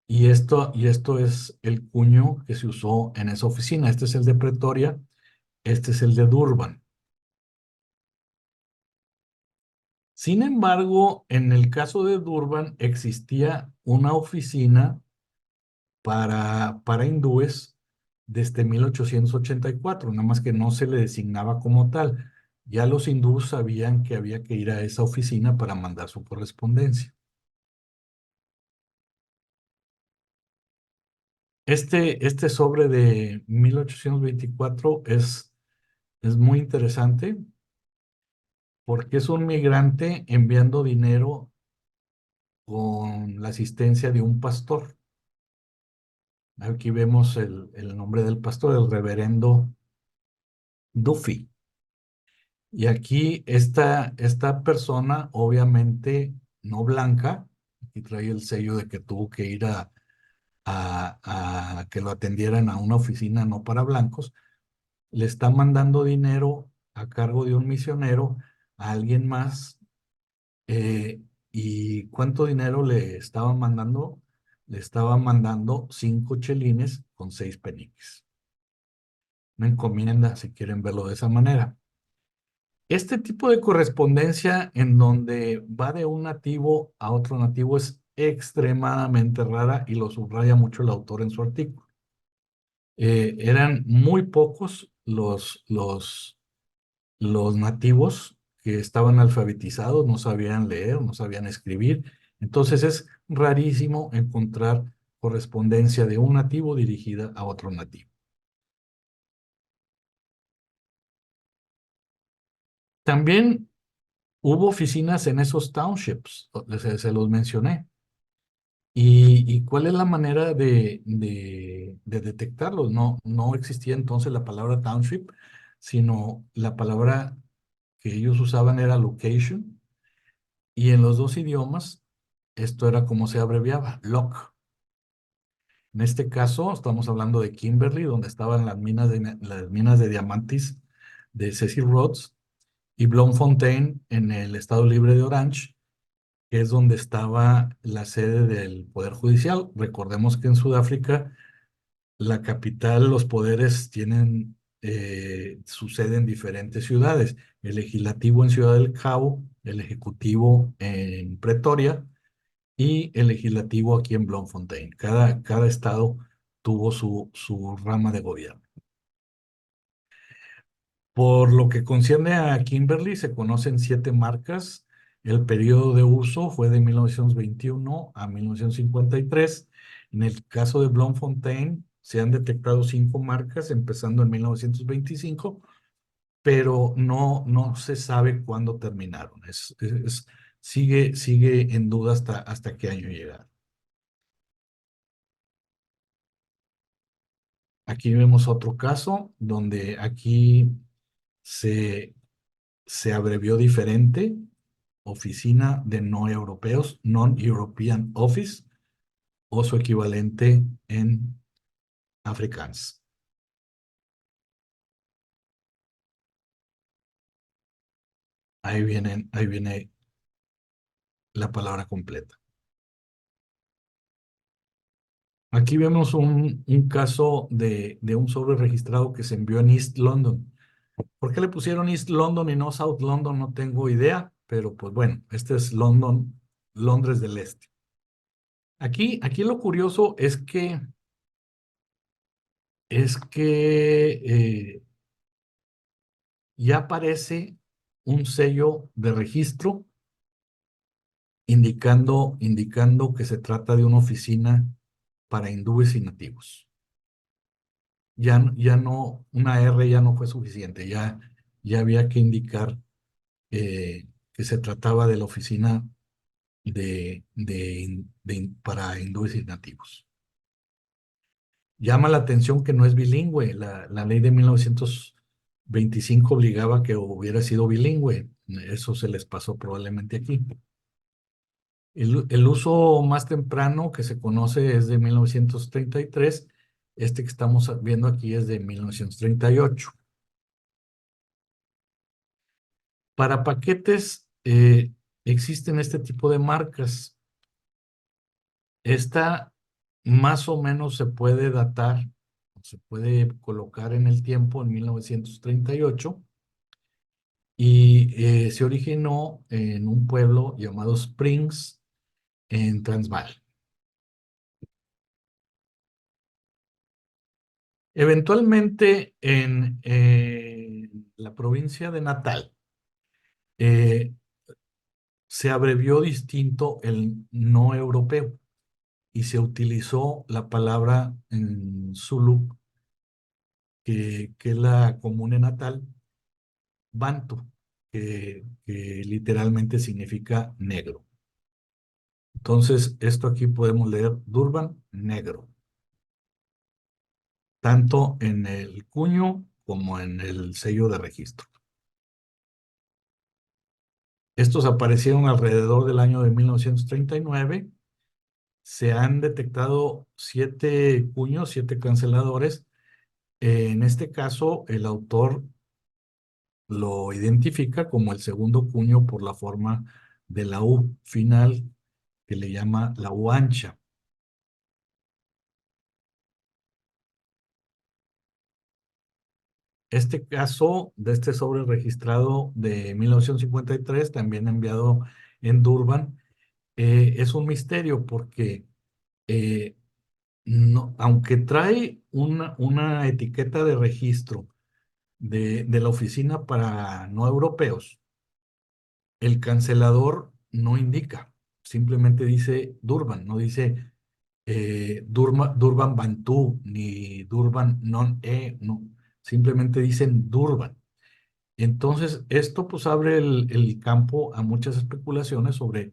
y esto es el cuño que se usó en esa oficina. Este es el de Pretoria, este es el de Durban. Sin embargo, en el caso de Durban existía una oficina para hindúes desde 1884, nada más que no se le designaba como tal. Ya los hindúes sabían que había que ir a esa oficina para mandar su correspondencia. Este sobre de 1824 es muy interesante porque es un migrante enviando dinero con la asistencia de un pastor. Aquí vemos el nombre del pastor, el reverendo Duffy. Y aquí esta persona, obviamente no blanca, y trae el sello de que tuvo que ir a que lo atendieran a una oficina no para blancos, le está mandando dinero a cargo de un misionero a alguien más. ¿Y cuánto dinero le estaban mandando? Le estaban mandando 5 chelines con 6 peniques. Una encomienda, si quieren verlo de esa manera. Este tipo de correspondencia en donde va de un nativo a otro nativo es extremadamente rara y lo subraya mucho el autor en su artículo. Eran muy pocos los nativos que estaban alfabetizados, no sabían leer, no sabían escribir. Entonces es rarísimo encontrar correspondencia de un nativo dirigida a otro nativo. También hubo oficinas en esos townships, se los mencioné. ¿Y cuál es la manera de detectarlos? No existía entonces la palabra township, sino la palabra que ellos usaban era location, y en los dos idiomas esto era como se abreviaba, LOC. En este caso estamos hablando de Kimberley, donde estaban las minas de diamantes de Cecil Rhodes, y Bloemfontein en el estado libre de Orange, que es donde estaba la sede del Poder Judicial. Recordemos que en Sudáfrica, la capital, los poderes tienen su sede en diferentes ciudades. El legislativo en Ciudad del Cabo, el ejecutivo en Pretoria y el legislativo aquí en Bloemfontein. Cada estado tuvo su rama de gobierno. Por lo que concierne a Kimberly, se conocen 7 marcas. El periodo de uso fue de 1921 a 1953. En el caso de Bloemfontein, se han detectado 5 marcas, empezando en 1925, pero no se sabe cuándo terminaron. Sigue en duda hasta qué año llegaron. Aquí vemos otro caso donde aquí se, se abrevió diferente: Oficina de No Europeos, Non-European Office, o su equivalente en Afrikaans. Ahí viene la palabra completa. Aquí vemos un caso de un sobre registrado que se envió en East London. ¿Por qué le pusieron East London y no South London? No tengo idea, pero pues bueno, este es London, Londres del Este. Aquí lo curioso es que ya aparece un sello de registro indicando que se trata de una oficina para hindúes y nativos. Ya no, una R ya no fue suficiente, ya había que indicar que se trataba de la oficina para hindúes y nativos. Llama la atención que no es bilingüe. La ley de 1925 obligaba que hubiera sido bilingüe. Eso se les pasó probablemente aquí. El uso más temprano que se conoce es de 1933. Este que estamos viendo aquí es de 1938. Para paquetes existen este tipo de marcas. Esta más o menos se puede datar, se puede colocar en el tiempo en 1938 y se originó en un pueblo llamado Springs, en Transvaal. Eventualmente en la provincia de Natal eh, se abrevió distinto el no europeo y se utilizó la palabra en Zulu, que es la común en Natal, Bantu, que literalmente significa negro. Entonces, esto aquí podemos leer Durban negro, tanto en el cuño como en el sello de registro. Estos aparecieron alrededor del año de 1939. Se han detectado 7 cuños, 7 canceladores. En este caso, el autor lo identifica como el segundo cuño por la forma de la U final, que le llama la U ancha. Este caso de este sobre registrado de 1953, también enviado en Durban, es un misterio porque eh, no, aunque trae una etiqueta de registro de la oficina para no europeos, el cancelador no indica, simplemente dice Durban, no dice Durban Bantú ni Durban Non-E, no, simplemente dicen Durban. Entonces, esto pues abre el campo a muchas especulaciones sobre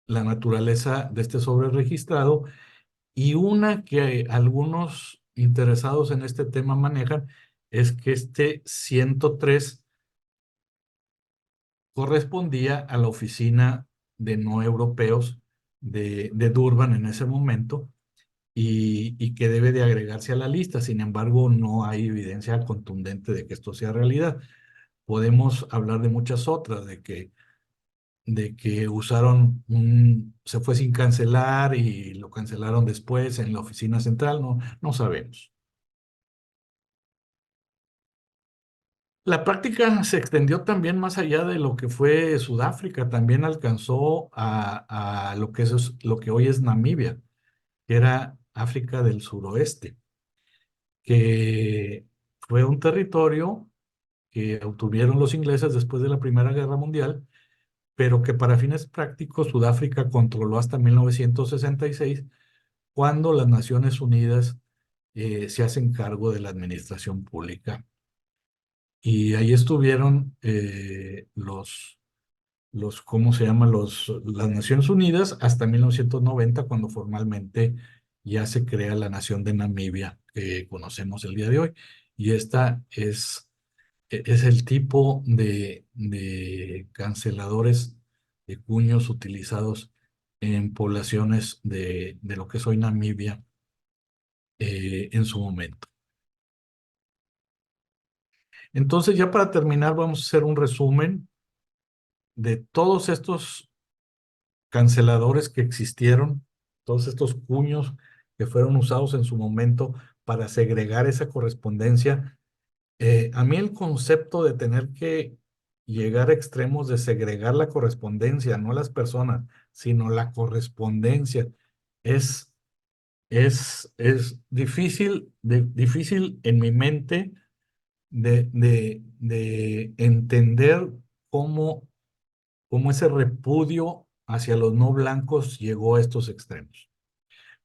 la naturaleza de este sobre registrado y una que algunos interesados en este tema manejan es que este 103 correspondía a la oficina de no europeos de Durban en ese momento y que debe de agregarse a la lista. Sin embargo, no hay evidencia contundente de que esto sea realidad. Podemos hablar de muchas otras, de que usaron se fue sin cancelar y lo cancelaron después en la oficina central, no sabemos. La práctica se extendió también más allá de lo que fue Sudáfrica, también alcanzó a lo que hoy es Namibia, que era África del Suroeste, que fue un territorio que obtuvieron los ingleses después de la Primera Guerra Mundial, pero que para fines prácticos Sudáfrica controló hasta 1966, cuando las Naciones Unidas se hacen cargo de la administración pública. Y ahí estuvieron ¿cómo se llama? Las Naciones Unidas hasta 1990, cuando formalmente ya se crea la nación de Namibia que conocemos el día de hoy. Y esta es el tipo de canceladores de cuños utilizados en poblaciones de lo que es hoy Namibia en su momento. Entonces, ya para terminar, vamos a hacer un resumen de todos estos canceladores que existieron, todos estos cuños que fueron usados en su momento para segregar esa correspondencia. A mí el concepto de tener que llegar a extremos de segregar la correspondencia, no las personas, sino la correspondencia, es, es difícil, difícil en mi mente de entender cómo ese repudio hacia los no blancos llegó a estos extremos.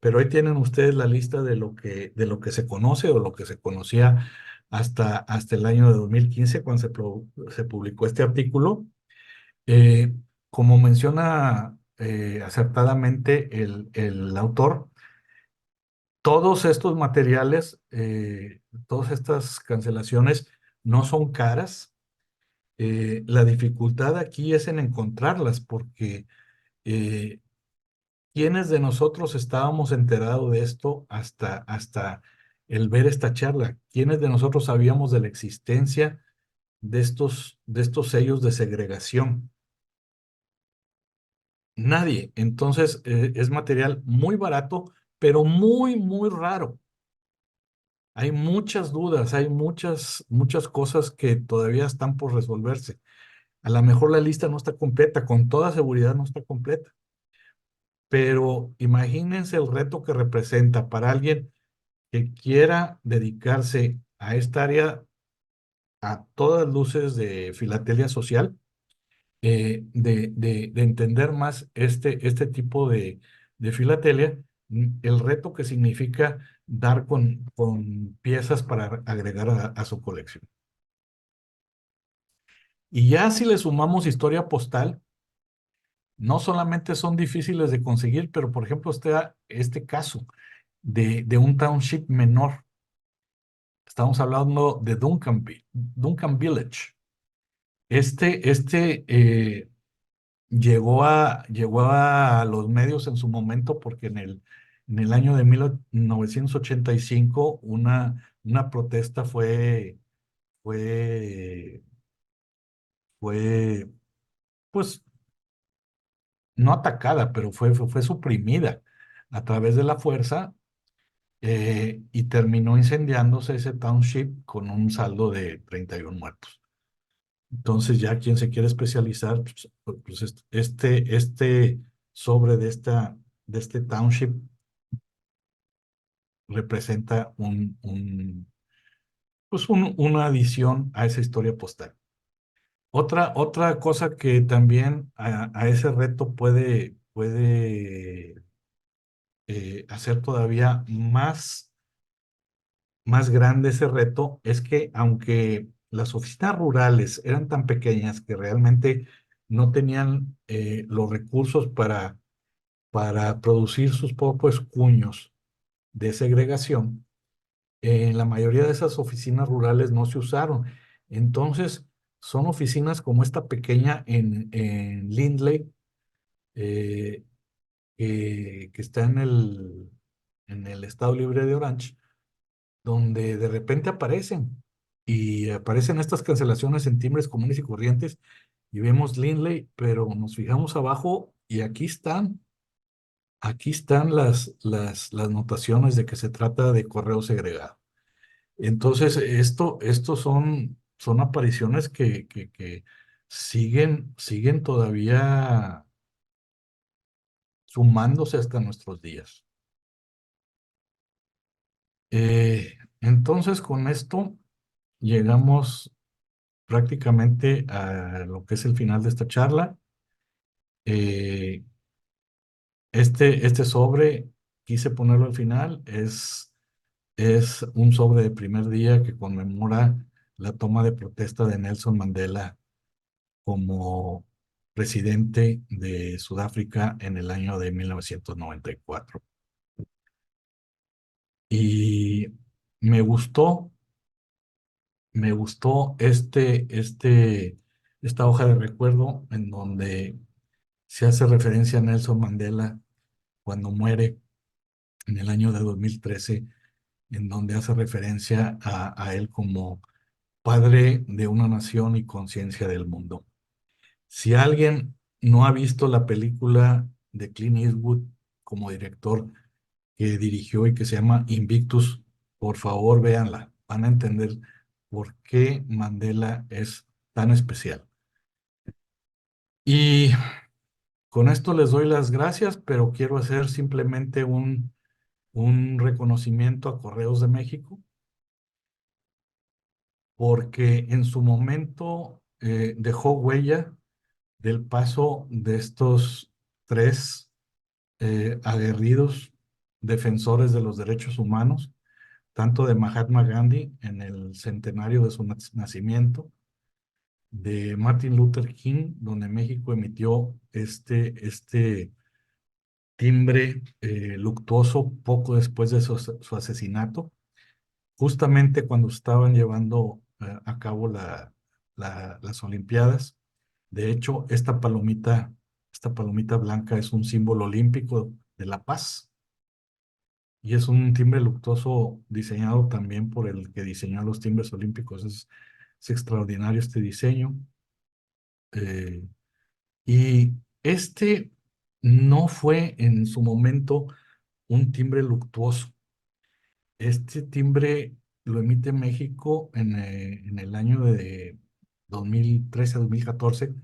Pero ahí tienen ustedes la lista de lo que se conoce o lo que se conocía hasta el año de 2015, cuando se publicó este artículo. Eh, Como menciona acertadamente el autor, todos estos materiales, todas estas cancelaciones no son caras. La dificultad aquí es en encontrarlas porque eh, ¿quiénes de nosotros estábamos enterados de esto hasta el ver esta charla? ¿Quiénes de nosotros sabíamos de la existencia de estos sellos de segregación? nadie. Entonces, es material muy barato, pero muy, muy raro. Hay muchas dudas, hay muchas cosas que todavía están por resolverse. A lo mejor la lista no está completa, con toda seguridad no está completa, pero imagínense el reto que representa para alguien que quiera dedicarse a esta área a todas luces de filatelia social, de entender más este tipo de filatelia, el reto que significa dar con piezas para agregar a su colección. Y ya si le sumamos historia postal, no solamente son difíciles de conseguir, pero por ejemplo este caso de un township menor. Estamos hablando de Duncan Village. Este llegó a los medios en su momento porque en el año de 1985 una protesta fue, fue, pues, no atacada, pero fue suprimida a través de la fuerza, y terminó incendiándose ese township con un saldo de 31 muertos. Entonces ya quien se quiere especializar, pues este sobre de este township representa pues una adición a esa historia postal. Otra cosa que también a ese reto puede hacer todavía más grande ese reto es que aunque las oficinas rurales eran tan pequeñas que realmente no tenían los recursos para producir sus propios cuños de segregación, en la mayoría de esas oficinas rurales no se usaron. Entonces, son oficinas como esta pequeña en Lindley, eh, que está en el estado libre de Orange, donde de repente aparecen y aparecen estas cancelaciones en timbres comunes y corrientes y vemos Lindley, pero nos fijamos abajo y aquí están las notaciones de que se trata de correo segregado. Entonces, esto son apariciones que siguen todavía sumándose hasta nuestros días. Entonces, con esto llegamos prácticamente a lo que es el final de esta charla. Eh, este sobre, quise ponerlo al final, es un sobre de primer día que conmemora la toma de protesta de Nelson Mandela como presidente de Sudáfrica en el año de 1994. Y me gustó, me gustó esta hoja de recuerdo en donde se hace referencia a Nelson Mandela cuando muere en el año de 2013, en donde hace referencia a él como padre de una nación y conciencia del mundo. Si alguien no ha visto la película de Clint Eastwood como director que dirigió y que se llama Invictus, por favor véanla. Van a entender por qué Mandela es tan especial. Y con esto les doy las gracias, pero quiero hacer simplemente un reconocimiento a Correos de México, porque en su momento dejó huella del paso de estos tres aguerridos defensores de los derechos humanos, tanto de Mahatma Gandhi en el centenario de su nacimiento, de Martin Luther King, donde México emitió este timbre luctuoso poco después de su asesinato, justamente cuando estaban llevando a cabo las Olimpiadas. De hecho, esta palomita blanca es un símbolo olímpico de la paz y es un timbre luctuoso diseñado también por el que diseñó los timbres olímpicos. Es extraordinario este diseño. Y este no fue en su momento un timbre luctuoso. Este timbre lo emite México en el año de 2013-2014,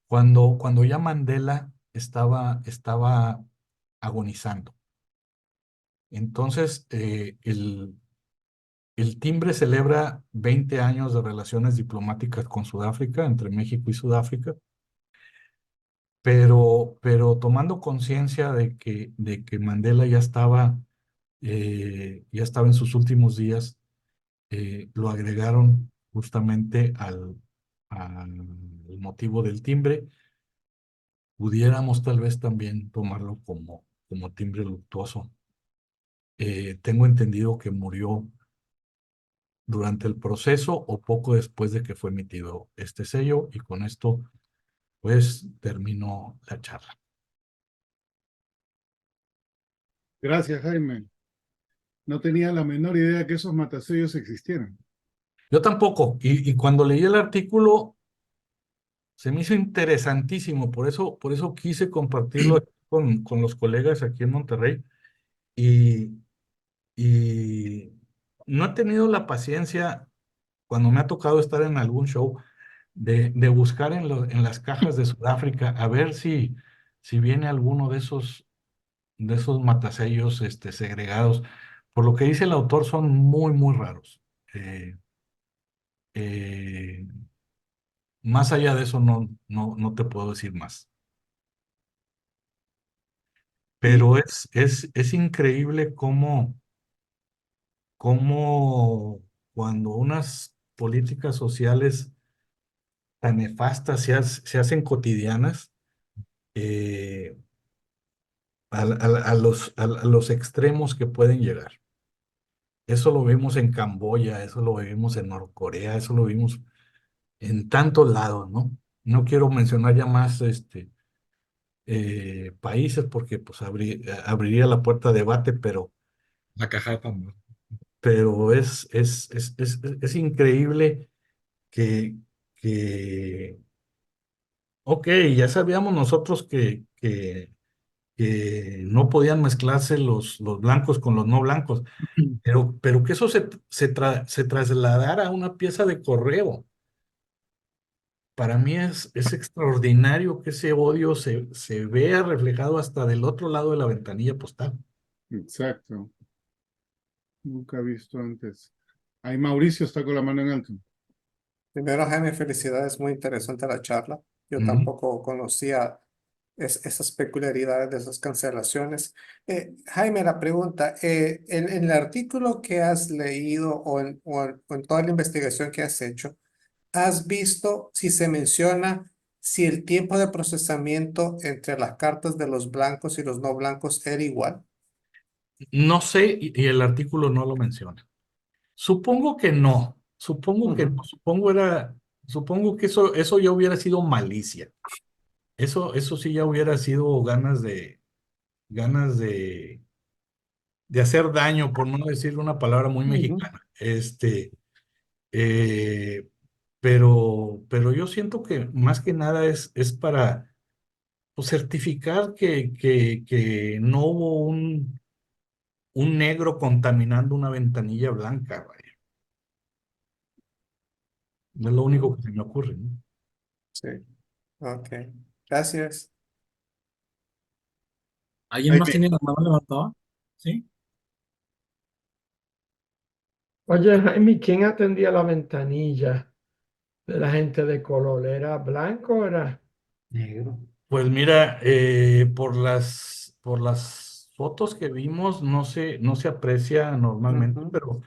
cuando ya Mandela estaba agonizando. Entonces, el timbre celebra 20 años de relaciones diplomáticas con Sudáfrica, entre México y Sudáfrica, pero tomando conciencia de que Mandela ya estaba en sus últimos días, lo agregaron justamente al motivo del timbre. Pudiéramos tal vez también tomarlo como timbre luctuoso. Tengo entendido que murió durante el proceso o poco después de que fue emitido este sello, y con esto pues terminó la charla. Gracias, Jaime. No tenía la menor idea que esos matasellos existieran. Yo tampoco, y cuando leí el artículo se me hizo interesantísimo, por eso quise compartirlo con los colegas aquí en Monterrey, y, y no he tenido la paciencia cuando me ha tocado estar en algún show de buscar en las cajas de Sudáfrica a ver si viene alguno de esos matasellos segregados. Por lo que dice el autor, son muy, muy raros. Eh, eh, Más allá de eso, no te puedo decir más. Y Pero es increíble cómo cuando unas políticas sociales tan nefastas se hacen cotidianas, eh, a los extremos que pueden llegar. Eso lo vimos en Camboya, eso lo vimos en Norcorea, eso lo vimos en tantos lados, ¿no? No quiero mencionar ya más países porque pues abriría la puerta a debate, La caja de Pandora. pero es increíble que, ok, ya sabíamos nosotros que no podían mezclarse los blancos con los no blancos, pero que eso se trasladara a una pieza de correo. Para mí es extraordinario que ese odio se vea reflejado hasta del otro lado de la ventanilla postal. exacto, nunca he visto antes. Ahí Mauricio está con la mano en alto. Primero, Jaime, felicidades, muy interesante la charla. Yo Ujú. tampoco conocía esas peculiaridades de esas cancelaciones. Jaime, la pregunta, en el artículo que has leído o en toda la investigación que has hecho, ¿has visto si se menciona si el tiempo de procesamiento entre las cartas de los blancos y los no blancos era igual? No sé, y el artículo no lo menciona. Supongo que no, supongo que Ujú. no, supongo que eso ya hubiera sido malicia. Eso sí ya hubiera sido ganas de hacer daño, por no decir una palabra muy Ujú. mexicana. Eh, pero yo siento que más que nada es para pues, certificar que no hubo un negro contaminando una ventanilla blanca, vaya. No es lo único Ujú. que se me ocurre, ¿no? Sí, ok. Gracias. ¿Alguien más Jaime, tiene la mano levantada? ¿Sí? Oye, Jaime, ¿quién atendía la ventanilla de la gente de color? ¿Era blanco o era Negro. Pues mira, por las fotos que vimos, no se aprecia normalmente, Ujú. pero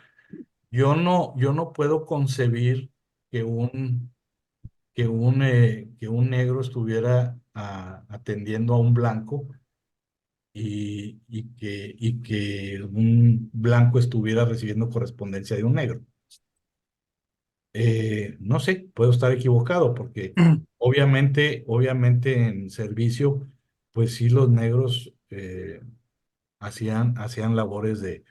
yo no puedo concebir que un negro estuviera atendiendo a un blanco, y que un blanco estuviera recibiendo correspondencia de un negro. No sé, puedo estar equivocado porque obviamente en servicio, pues sí los negros hacían labores de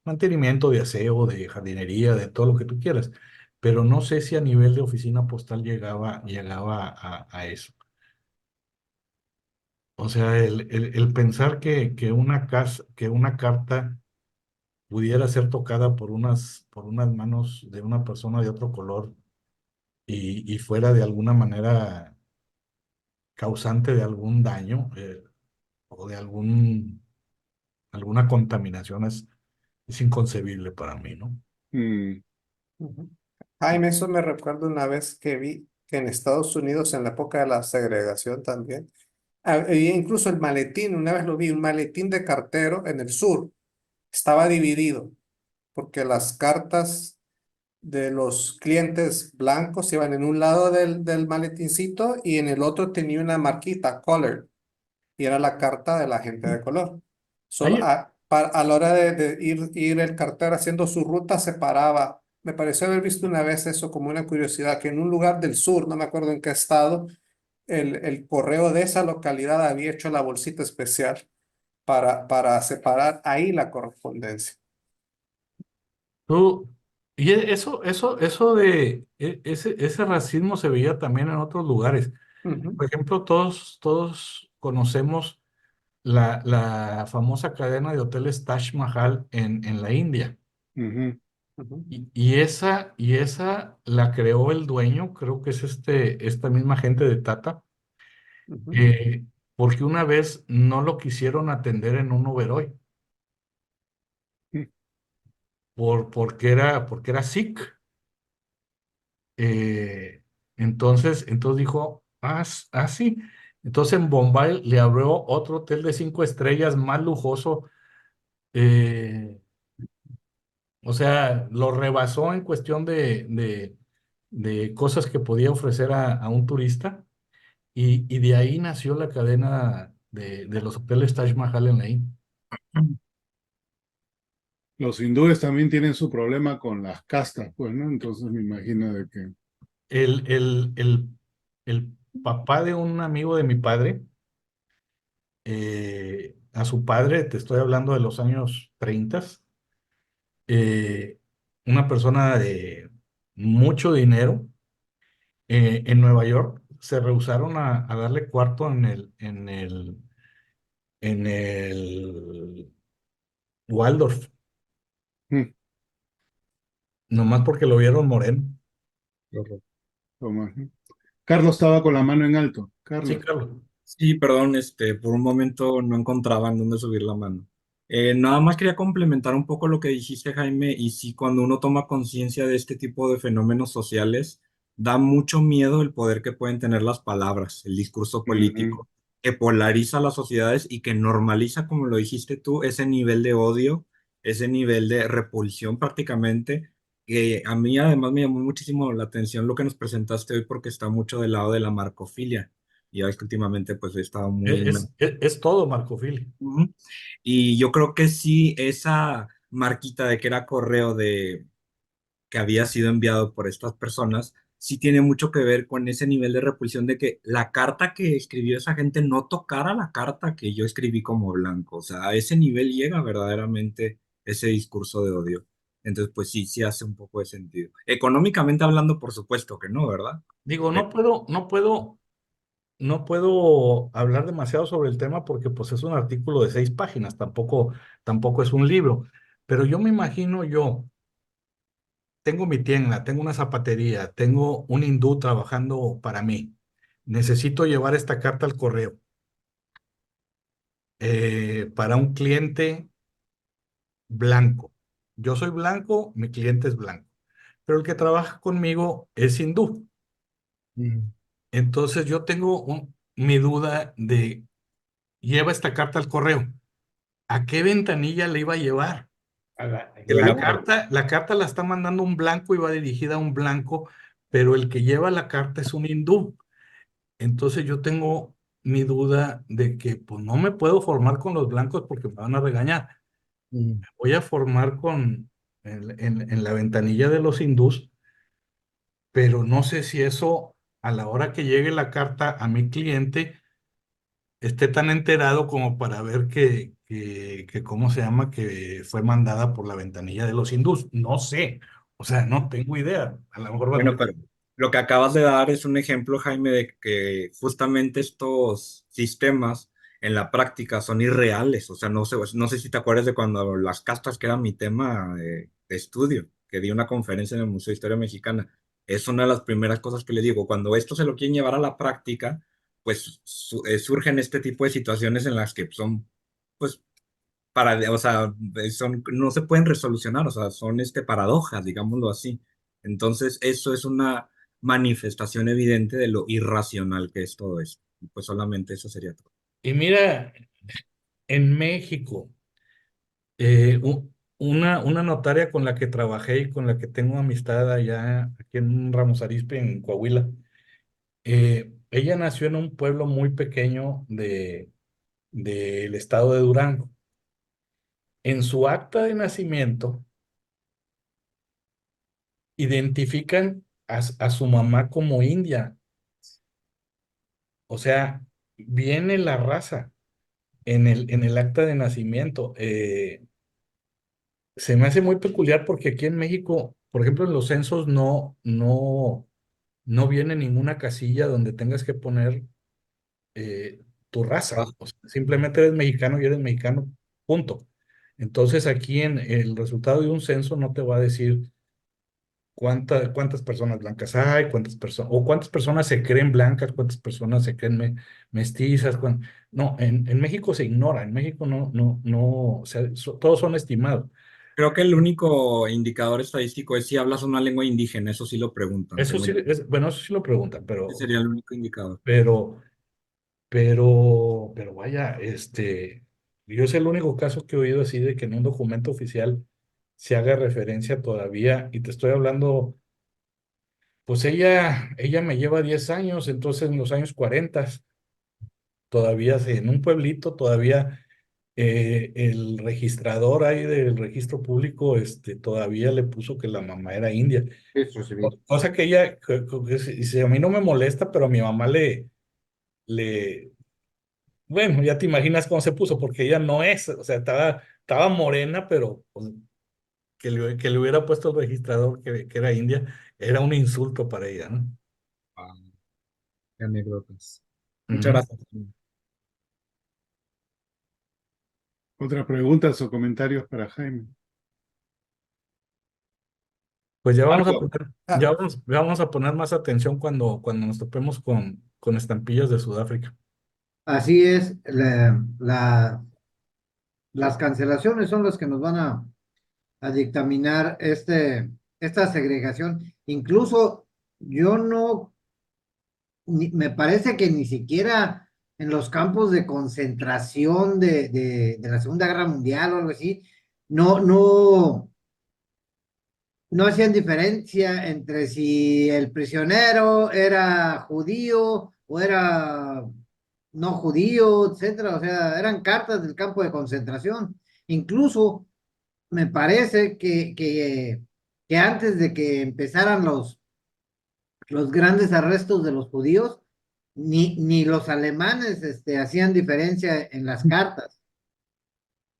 mantenimiento, de aseo, de jardinería, de todo lo que tú quieras, pero no sé si a nivel de oficina postal llegaba a eso. O sea, el pensar que una carta pudiera ser tocada por unas manos de una persona de otro color y fuera de alguna manera causante de algún daño o de alguna contaminación es inconcebible para mí, ¿no? Mm, Ujú. Jaime, eso me recuerda una vez que vi que en Estados Unidos, en la época de la segregación también, había incluso el maletín, una vez lo vi, un maletín de cartero en el sur, estaba dividido, porque las cartas de los clientes blancos iban en un lado del maletincito y en el otro tenía una marquita, color, y era la carta de la gente de color. Solo Hay, a la hora de ir el cartero haciendo su ruta, se paraba. Me pareció haber visto una vez eso como una curiosidad, que en un lugar del sur, no me acuerdo en qué estado, el correo de esa localidad había hecho la bolsita especial para separar ahí la correspondencia. tú, y eso ese racismo se veía también en otros lugares. Ujú, Por ejemplo, todos conocemos la famosa cadena de hoteles Taj Mahal en la India. ujú, ujú, Y esa la creó el dueño, creo que es esta misma gente de Tata, ujú, eh, porque una vez no lo quisieron atender en un Overoy, mm. porque era Sikh. Eh, entonces dijo, sí. Entonces en Bombay le abrió otro hotel de 5 estrellas más lujoso. eh, o sea, lo rebasó en cuestión de cosas que podía ofrecer a un turista. Y de ahí nació la cadena de los hoteles Taj Mahal en la India. Los hindúes también tienen su problema con las castas, pues, ¿no? Entonces me imagino de que... El, el, el, el papá de un amigo de mi padre, a su padre, te estoy hablando de los años 30, eh, una persona de mucho dinero, en Nueva York, se rehusaron a darle cuarto en el Waldorf, Mm, nomás porque lo vieron moreno. toma, ¿no? Carlos estaba con la mano en alto. Sí, Carlos. Carlos. Sí, perdón, por un momento no encontraba en dónde subir la mano. Nada más quería complementar un poco lo que dijiste, Jaime, y sí, cuando uno toma conciencia de este tipo de fenómenos sociales, da mucho miedo el poder que pueden tener las palabras, el discurso Ujú, político, que polariza las sociedades y que normaliza, como lo dijiste tú, ese nivel de odio, ese nivel de repulsión prácticamente, que a mí además me llamó muchísimo la atención lo que nos presentaste hoy porque está mucho del lado de la marcofilia. Y ya ves que últimamente pues he estado muy Es todo, Marcofili. Ujú. Y yo creo que sí, esa marquita de que era correo de que había sido enviado por estas personas, sí tiene mucho que ver con ese nivel de repulsión de que la carta que escribió esa gente no tocara la carta que yo escribí como blanco. O sea, a ese nivel llega verdaderamente ese discurso de odio. Entonces, pues sí, sí hace un poco de sentido. Económicamente hablando, por supuesto que no, ¿verdad? Digo, Pero no puedo hablar demasiado sobre el tema porque pues es un artículo de 6 páginas, tampoco es un libro. Pero yo me imagino tengo mi tienda, tengo una zapatería, tengo un hindú trabajando para mí. Necesito llevar esta carta al correo para un cliente blanco. Yo soy blanco, mi cliente es blanco, pero el que trabaja conmigo es hindú. mm, Entonces yo tengo mi duda de, lleva esta carta al correo. ¿A qué ventanilla le iba a llevar? qué La buena carta, la carta la está mandando un blanco y va dirigida a un blanco, pero el que lleva la carta es un hindú. Entonces yo tengo mi duda de que pues no me puedo formar con los blancos porque me van a regañar. pregunta. Voy a formar en la ventanilla de los hindús, pero no sé si eso a la hora que llegue la carta a mi cliente esté tan enterado como para ver que ¿cómo se llama? Que fue mandada por la ventanilla de los hindús. No sé, o sea, no tengo idea. A lo mejor Bueno, pero lo que acabas de dar es un ejemplo, Jaime, de que justamente estos sistemas en la práctica son irreales. O sea, no sé si te acuerdas de cuando las castas, que era mi tema de estudio, que di una conferencia en el Museo de Historia Mexicana. Es una de las primeras cosas que le digo. Cuando esto se lo quieren llevar a la práctica, pues surgen este tipo de situaciones en las que son, pues, o sea, no se pueden resolucionar, o sea, son paradojas, digámoslo así. Entonces, eso es una manifestación evidente de lo irracional que es todo esto. Y pues solamente eso sería todo. Y mira, en México, una notaria con la que trabajé y con la que tengo amistad allá aquí en Ramos Arizpe, en Coahuila, ella nació en un pueblo muy pequeño del estado de Durango. En su acta de nacimiento, identifican a su mamá como india. O sea, viene la raza en el acta de nacimiento. Se me hace muy peculiar porque aquí en México, por ejemplo, en los censos no viene ninguna casilla donde tengas que poner tu raza. O sea, simplemente eres mexicano y eres mexicano, punto. Entonces aquí en el resultado de un censo no te va a decir cuántas personas blancas hay, cuántas personas se creen blancas, cuántas personas se creen mestizas. No, en México se ignora, en México no, o sea, todos son estimados. Creo que el único indicador estadístico es si hablas una lengua indígena, eso sí lo preguntan. Eso sí, bueno, eso sí lo preguntan, Ese sería el único indicador. pero, pero vaya, yo es el único caso que he oído así de que en un documento oficial se haga referencia todavía, y te estoy hablando, pues ella me lleva 10 años, entonces en los años 40 todavía en un pueblito, todavía el registrador ahí del registro público, todavía le puso que la mamá era india. Registro civil. Cosa que ella, dice, a mí no me molesta, pero a mi mamá le, bueno, ya te imaginas cómo se puso, porque ella no es, o sea, estaba morena, pero pues, que le hubiera puesto el registrador que era india, era un insulto para ella, ¿no? Ah, qué anécdotas. Muchas Ujú. gracias. Otra preguntas o comentarios para Jaime. Pues ya vamos a Marco, poner, Ah, ya vamos a poner más atención cuando nos topemos con estampillas de Sudáfrica. Así es, las cancelaciones son las que nos van a dictaminar esta segregación. Incluso yo no, me parece que ni siquiera en los campos de concentración de la Segunda Guerra Mundial o algo así, no, no hacían diferencia entre si el prisionero era judío o era no judío, etcétera. O sea, eran cartas del campo de concentración. Incluso me parece que antes de que empezaran los grandes arrestos de los judíos, ni los alemanes hacían diferencia en las cartas,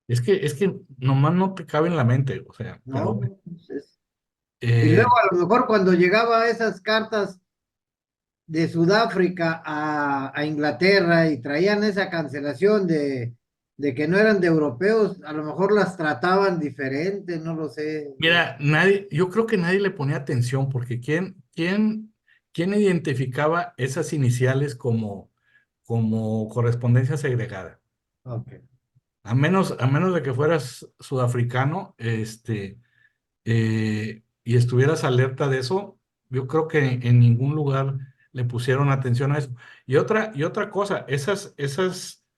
Es que nomás no te cabe en la mente, o sea, pero ¿no? Entonces, y luego eh, a lo mejor cuando llegaba esas cartas de Sudáfrica a Inglaterra y traían esa cancelación de que no eran de europeos, a lo mejor las trataban diferente, no lo sé. mira, yo creo que nadie le ponía atención porque ¿quién identificaba esas iniciales como correspondencia segregada? Ok. A menos de que fueras sudafricano, y estuvieras alerta de eso, yo creo que en ningún lugar le pusieron atención a eso. Y otra cosa, esas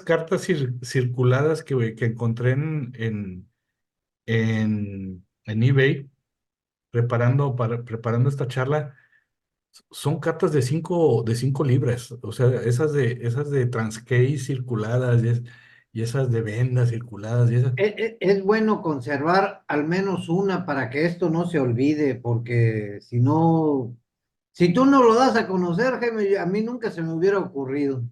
cartas circuladas que encontré en eBay preparando esta charla, son cartas de cinco libras, o sea, esas de Transcay circuladas y esas de vendas circuladas y esas. Es bueno conservar al menos una para que esto no se olvide, porque si no, si tú no lo das a conocer, Jaime, a mí nunca se me hubiera ocurrido.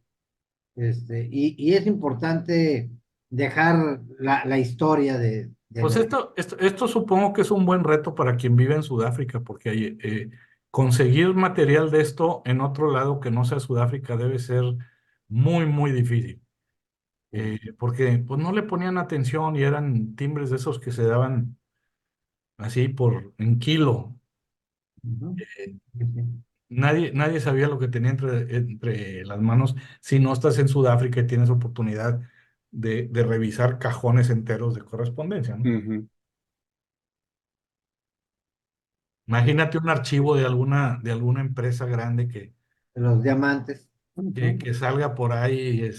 Y es importante dejar la historia de Pues lo que... esto supongo que es un buen reto para quien vive en Sudáfrica, porque conseguir material de esto en otro lado que no sea Sudáfrica debe ser muy, muy difícil. Porque pues no le ponían atención y eran timbres de esos que se daban así por en kilo. Ujú. Eh, Sí, sí. nadie sabía lo que tenía entre las manos si no estás en Sudáfrica y tienes oportunidad de revisar cajones enteros de correspondencia, ¿no? Ujú. Imagínate un archivo de alguna empresa grande Los diamantes. que salga por ahí,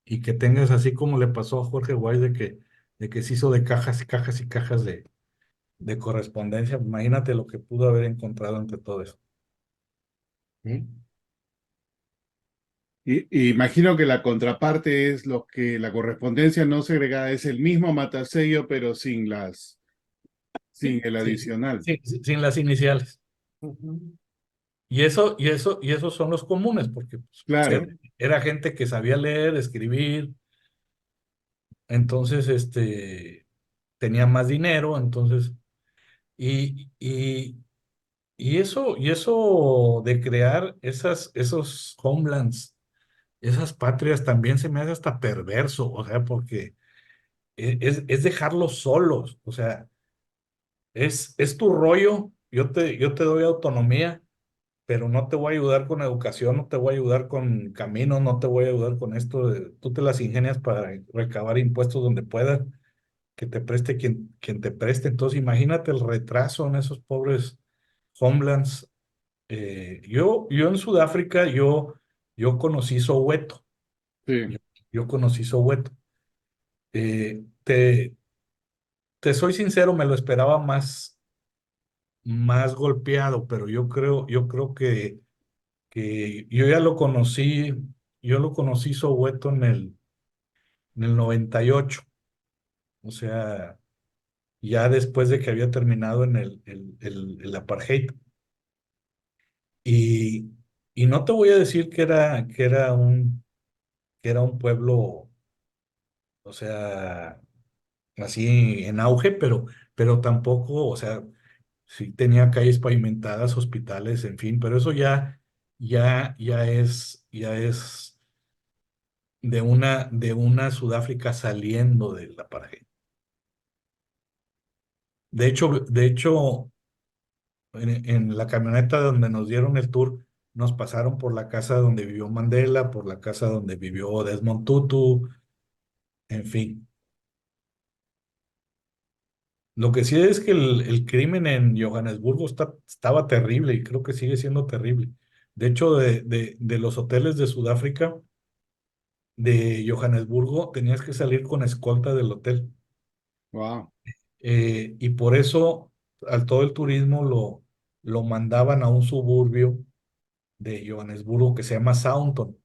y que tengas así como le pasó a Jorge Weiss de que se hizo de cajas y cajas y cajas de correspondencia. Imagínate lo que pudo haber encontrado entre todo eso. ¿Sí? Y imagino que la contraparte es lo que la correspondencia no segregada es el mismo matasello, pero sin Sí, el sí, adicional. sí, sin las iniciales. Ujú. Y esos son los comunes, porque pues, Claro. era gente que sabía leer, escribir, entonces tenía más dinero, entonces, y, y, y eso de crear esos homelands, esas patrias también se me hace hasta perverso, o sea, porque es dejarlos solos, o sea, es tu rollo, yo te doy autonomía, pero no te voy a ayudar con educación, no te voy a ayudar con caminos, no te voy a ayudar con esto, tú te las ingenias para recabar impuestos donde puedas, que te preste quien te preste. Entonces, imagínate el retraso en esos pobres homelands. Yo en Sudáfrica, yo conocí Soweto, Sí. yo conocí Soweto. Te soy sincero, me lo esperaba más golpeado, pero yo creo que yo lo conocí Soweto en el 98, o sea, ya después de que había terminado en el apartheid. Y, y no te voy a decir que era un pueblo, o sea, así en auge, pero tampoco, o sea, sí tenía calles pavimentadas, hospitales, en fin, pero eso ya es de una Sudáfrica saliendo del apartheid. De hecho, en la camioneta donde nos dieron el tour, nos pasaron por la casa donde vivió Mandela, por la casa donde vivió Desmond Tutu, en fin. Lo que sí es que el crimen en Johannesburgo estaba terrible y creo que sigue siendo terrible. De hecho, de los hoteles de Sudáfrica, de Johannesburgo, tenías que salir con escolta del hotel. Wow. Y por eso al todo el turismo lo mandaban a un suburbio de Johannesburgo que se llama Soundton.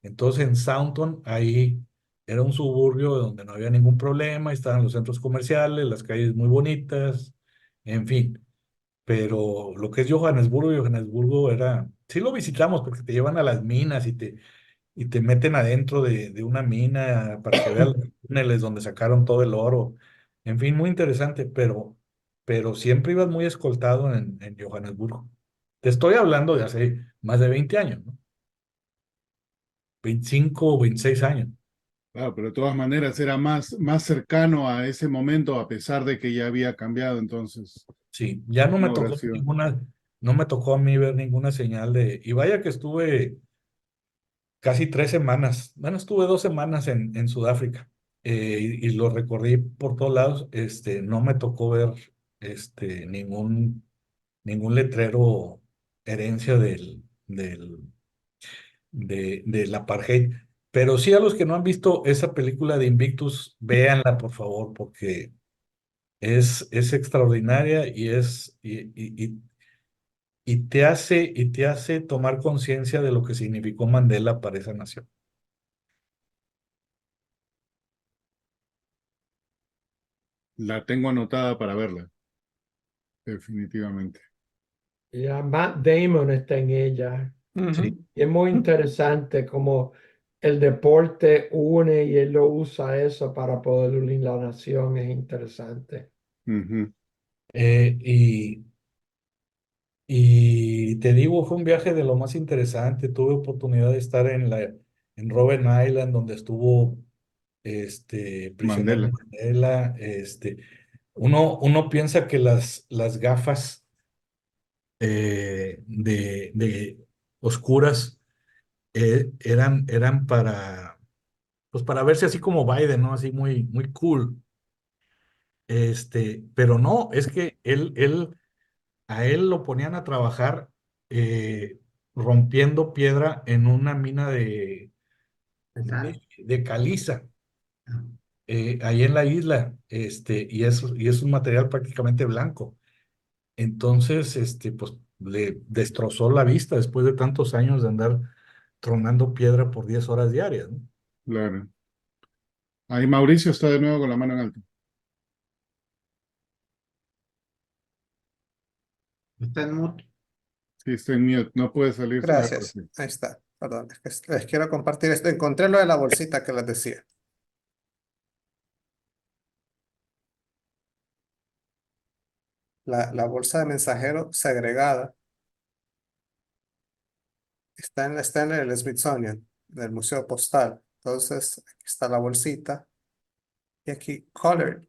Entonces en Soundton ahí era un suburbio donde no había ningún problema, estaban los centros comerciales, las calles muy bonitas, en fin. Pero lo que es Johannesburgo sí lo visitamos porque te llevan a las minas y te meten adentro de una mina para que veas los túneles donde sacaron todo el oro. En fin, muy interesante, pero siempre ibas muy escoltado en Johannesburgo. Te estoy hablando de hace más de 20 años, ¿no? 25 o 26 años. Claro, pero de todas maneras era más cercano a ese momento, a pesar de que ya había cambiado entonces. Sí, ya no me ¿Cómo habrá tocó sido? no me tocó a mí ver ninguna señal y vaya que estuve casi 3 semanas. Bueno, estuve 2 semanas en Sudáfrica, y lo recorrí por todos lados. No me tocó ver ningún letrero herencia del apartheid. Pero sí, a los que no han visto esa película de Invictus, véanla por favor, porque es extraordinaria y te hace tomar conciencia de lo que significó Mandela para esa nación. La tengo anotada para verla, definitivamente. Y a Matt Damon está en ella. Sí. Ujú. Y es muy interesante como el deporte une y él lo usa eso para poder unir la nación. Es interesante. Ujú. Y te digo, fue un viaje de lo más interesante. Tuve oportunidad de estar en Robben Island, donde estuvo prisionero Mandela. Mandela. Uno piensa que las gafas de oscuras eran pues para verse así como Biden, ¿no? Así muy, muy cool. Pero no, es que a él lo ponían a trabajar rompiendo piedra en una mina de caliza, ahí en la isla, y es un material prácticamente blanco. Entonces, pues le destrozó la vista después de tantos años de andar tronando piedra por 10 horas diarias, ¿no? Claro. Ahí Mauricio está de nuevo con la mano en alto. Está en mute. Sí, está en mute, no puede salirse. Gracias. Ahí está. Perdón, es que les quiero compartir esto. Encontré lo de la bolsita que les decía. La bolsa de mensajero segregada está en el Smithsonian, en el Museo Postal. Entonces, aquí está la bolsita y aquí colored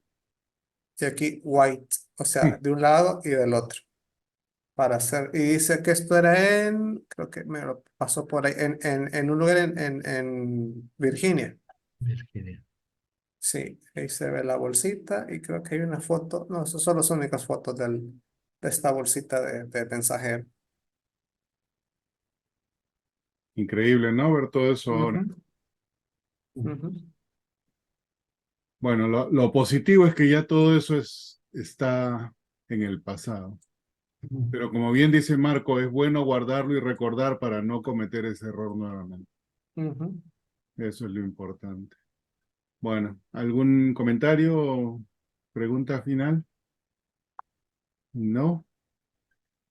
y aquí white, o sea, de un lado y del otro. Para hacer, y dice que esto era creo que me lo pasó por ahí, en un lugar en Virginia. Virginia. Sí, ahí se ve la bolsita y creo que hay una foto. No, esas son las únicas fotos de esta bolsita de mensajero. Increíble, ¿no? Ver todo eso ahora. Ujú, ujú, Bueno, lo positivo es que ya todo eso está en el pasado. Pero como bien dice Marco, es bueno guardarlo y recordar para no cometer ese error nuevamente. ujú. Eso es lo importante. Bueno, ¿algún comentario o pregunta final? No.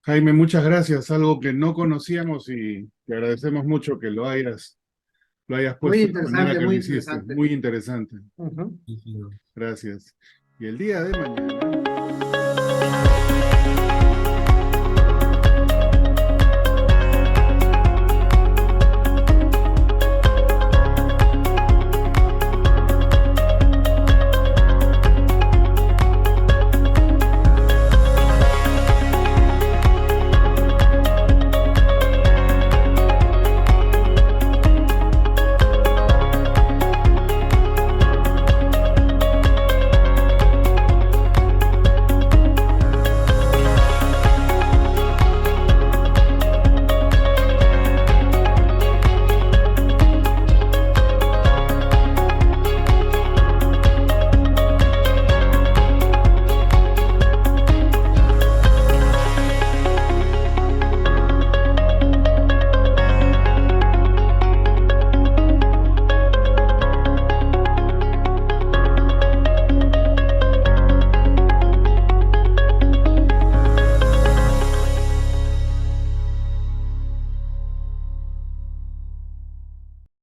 Jaime, muchas gracias. Algo que no conocíamos y te agradecemos mucho que lo hayas Muy puesto de la manera interesante, que lo muy hiciste. interesante. Muy interesante. Ujú. Gracias. Y el día de mañana.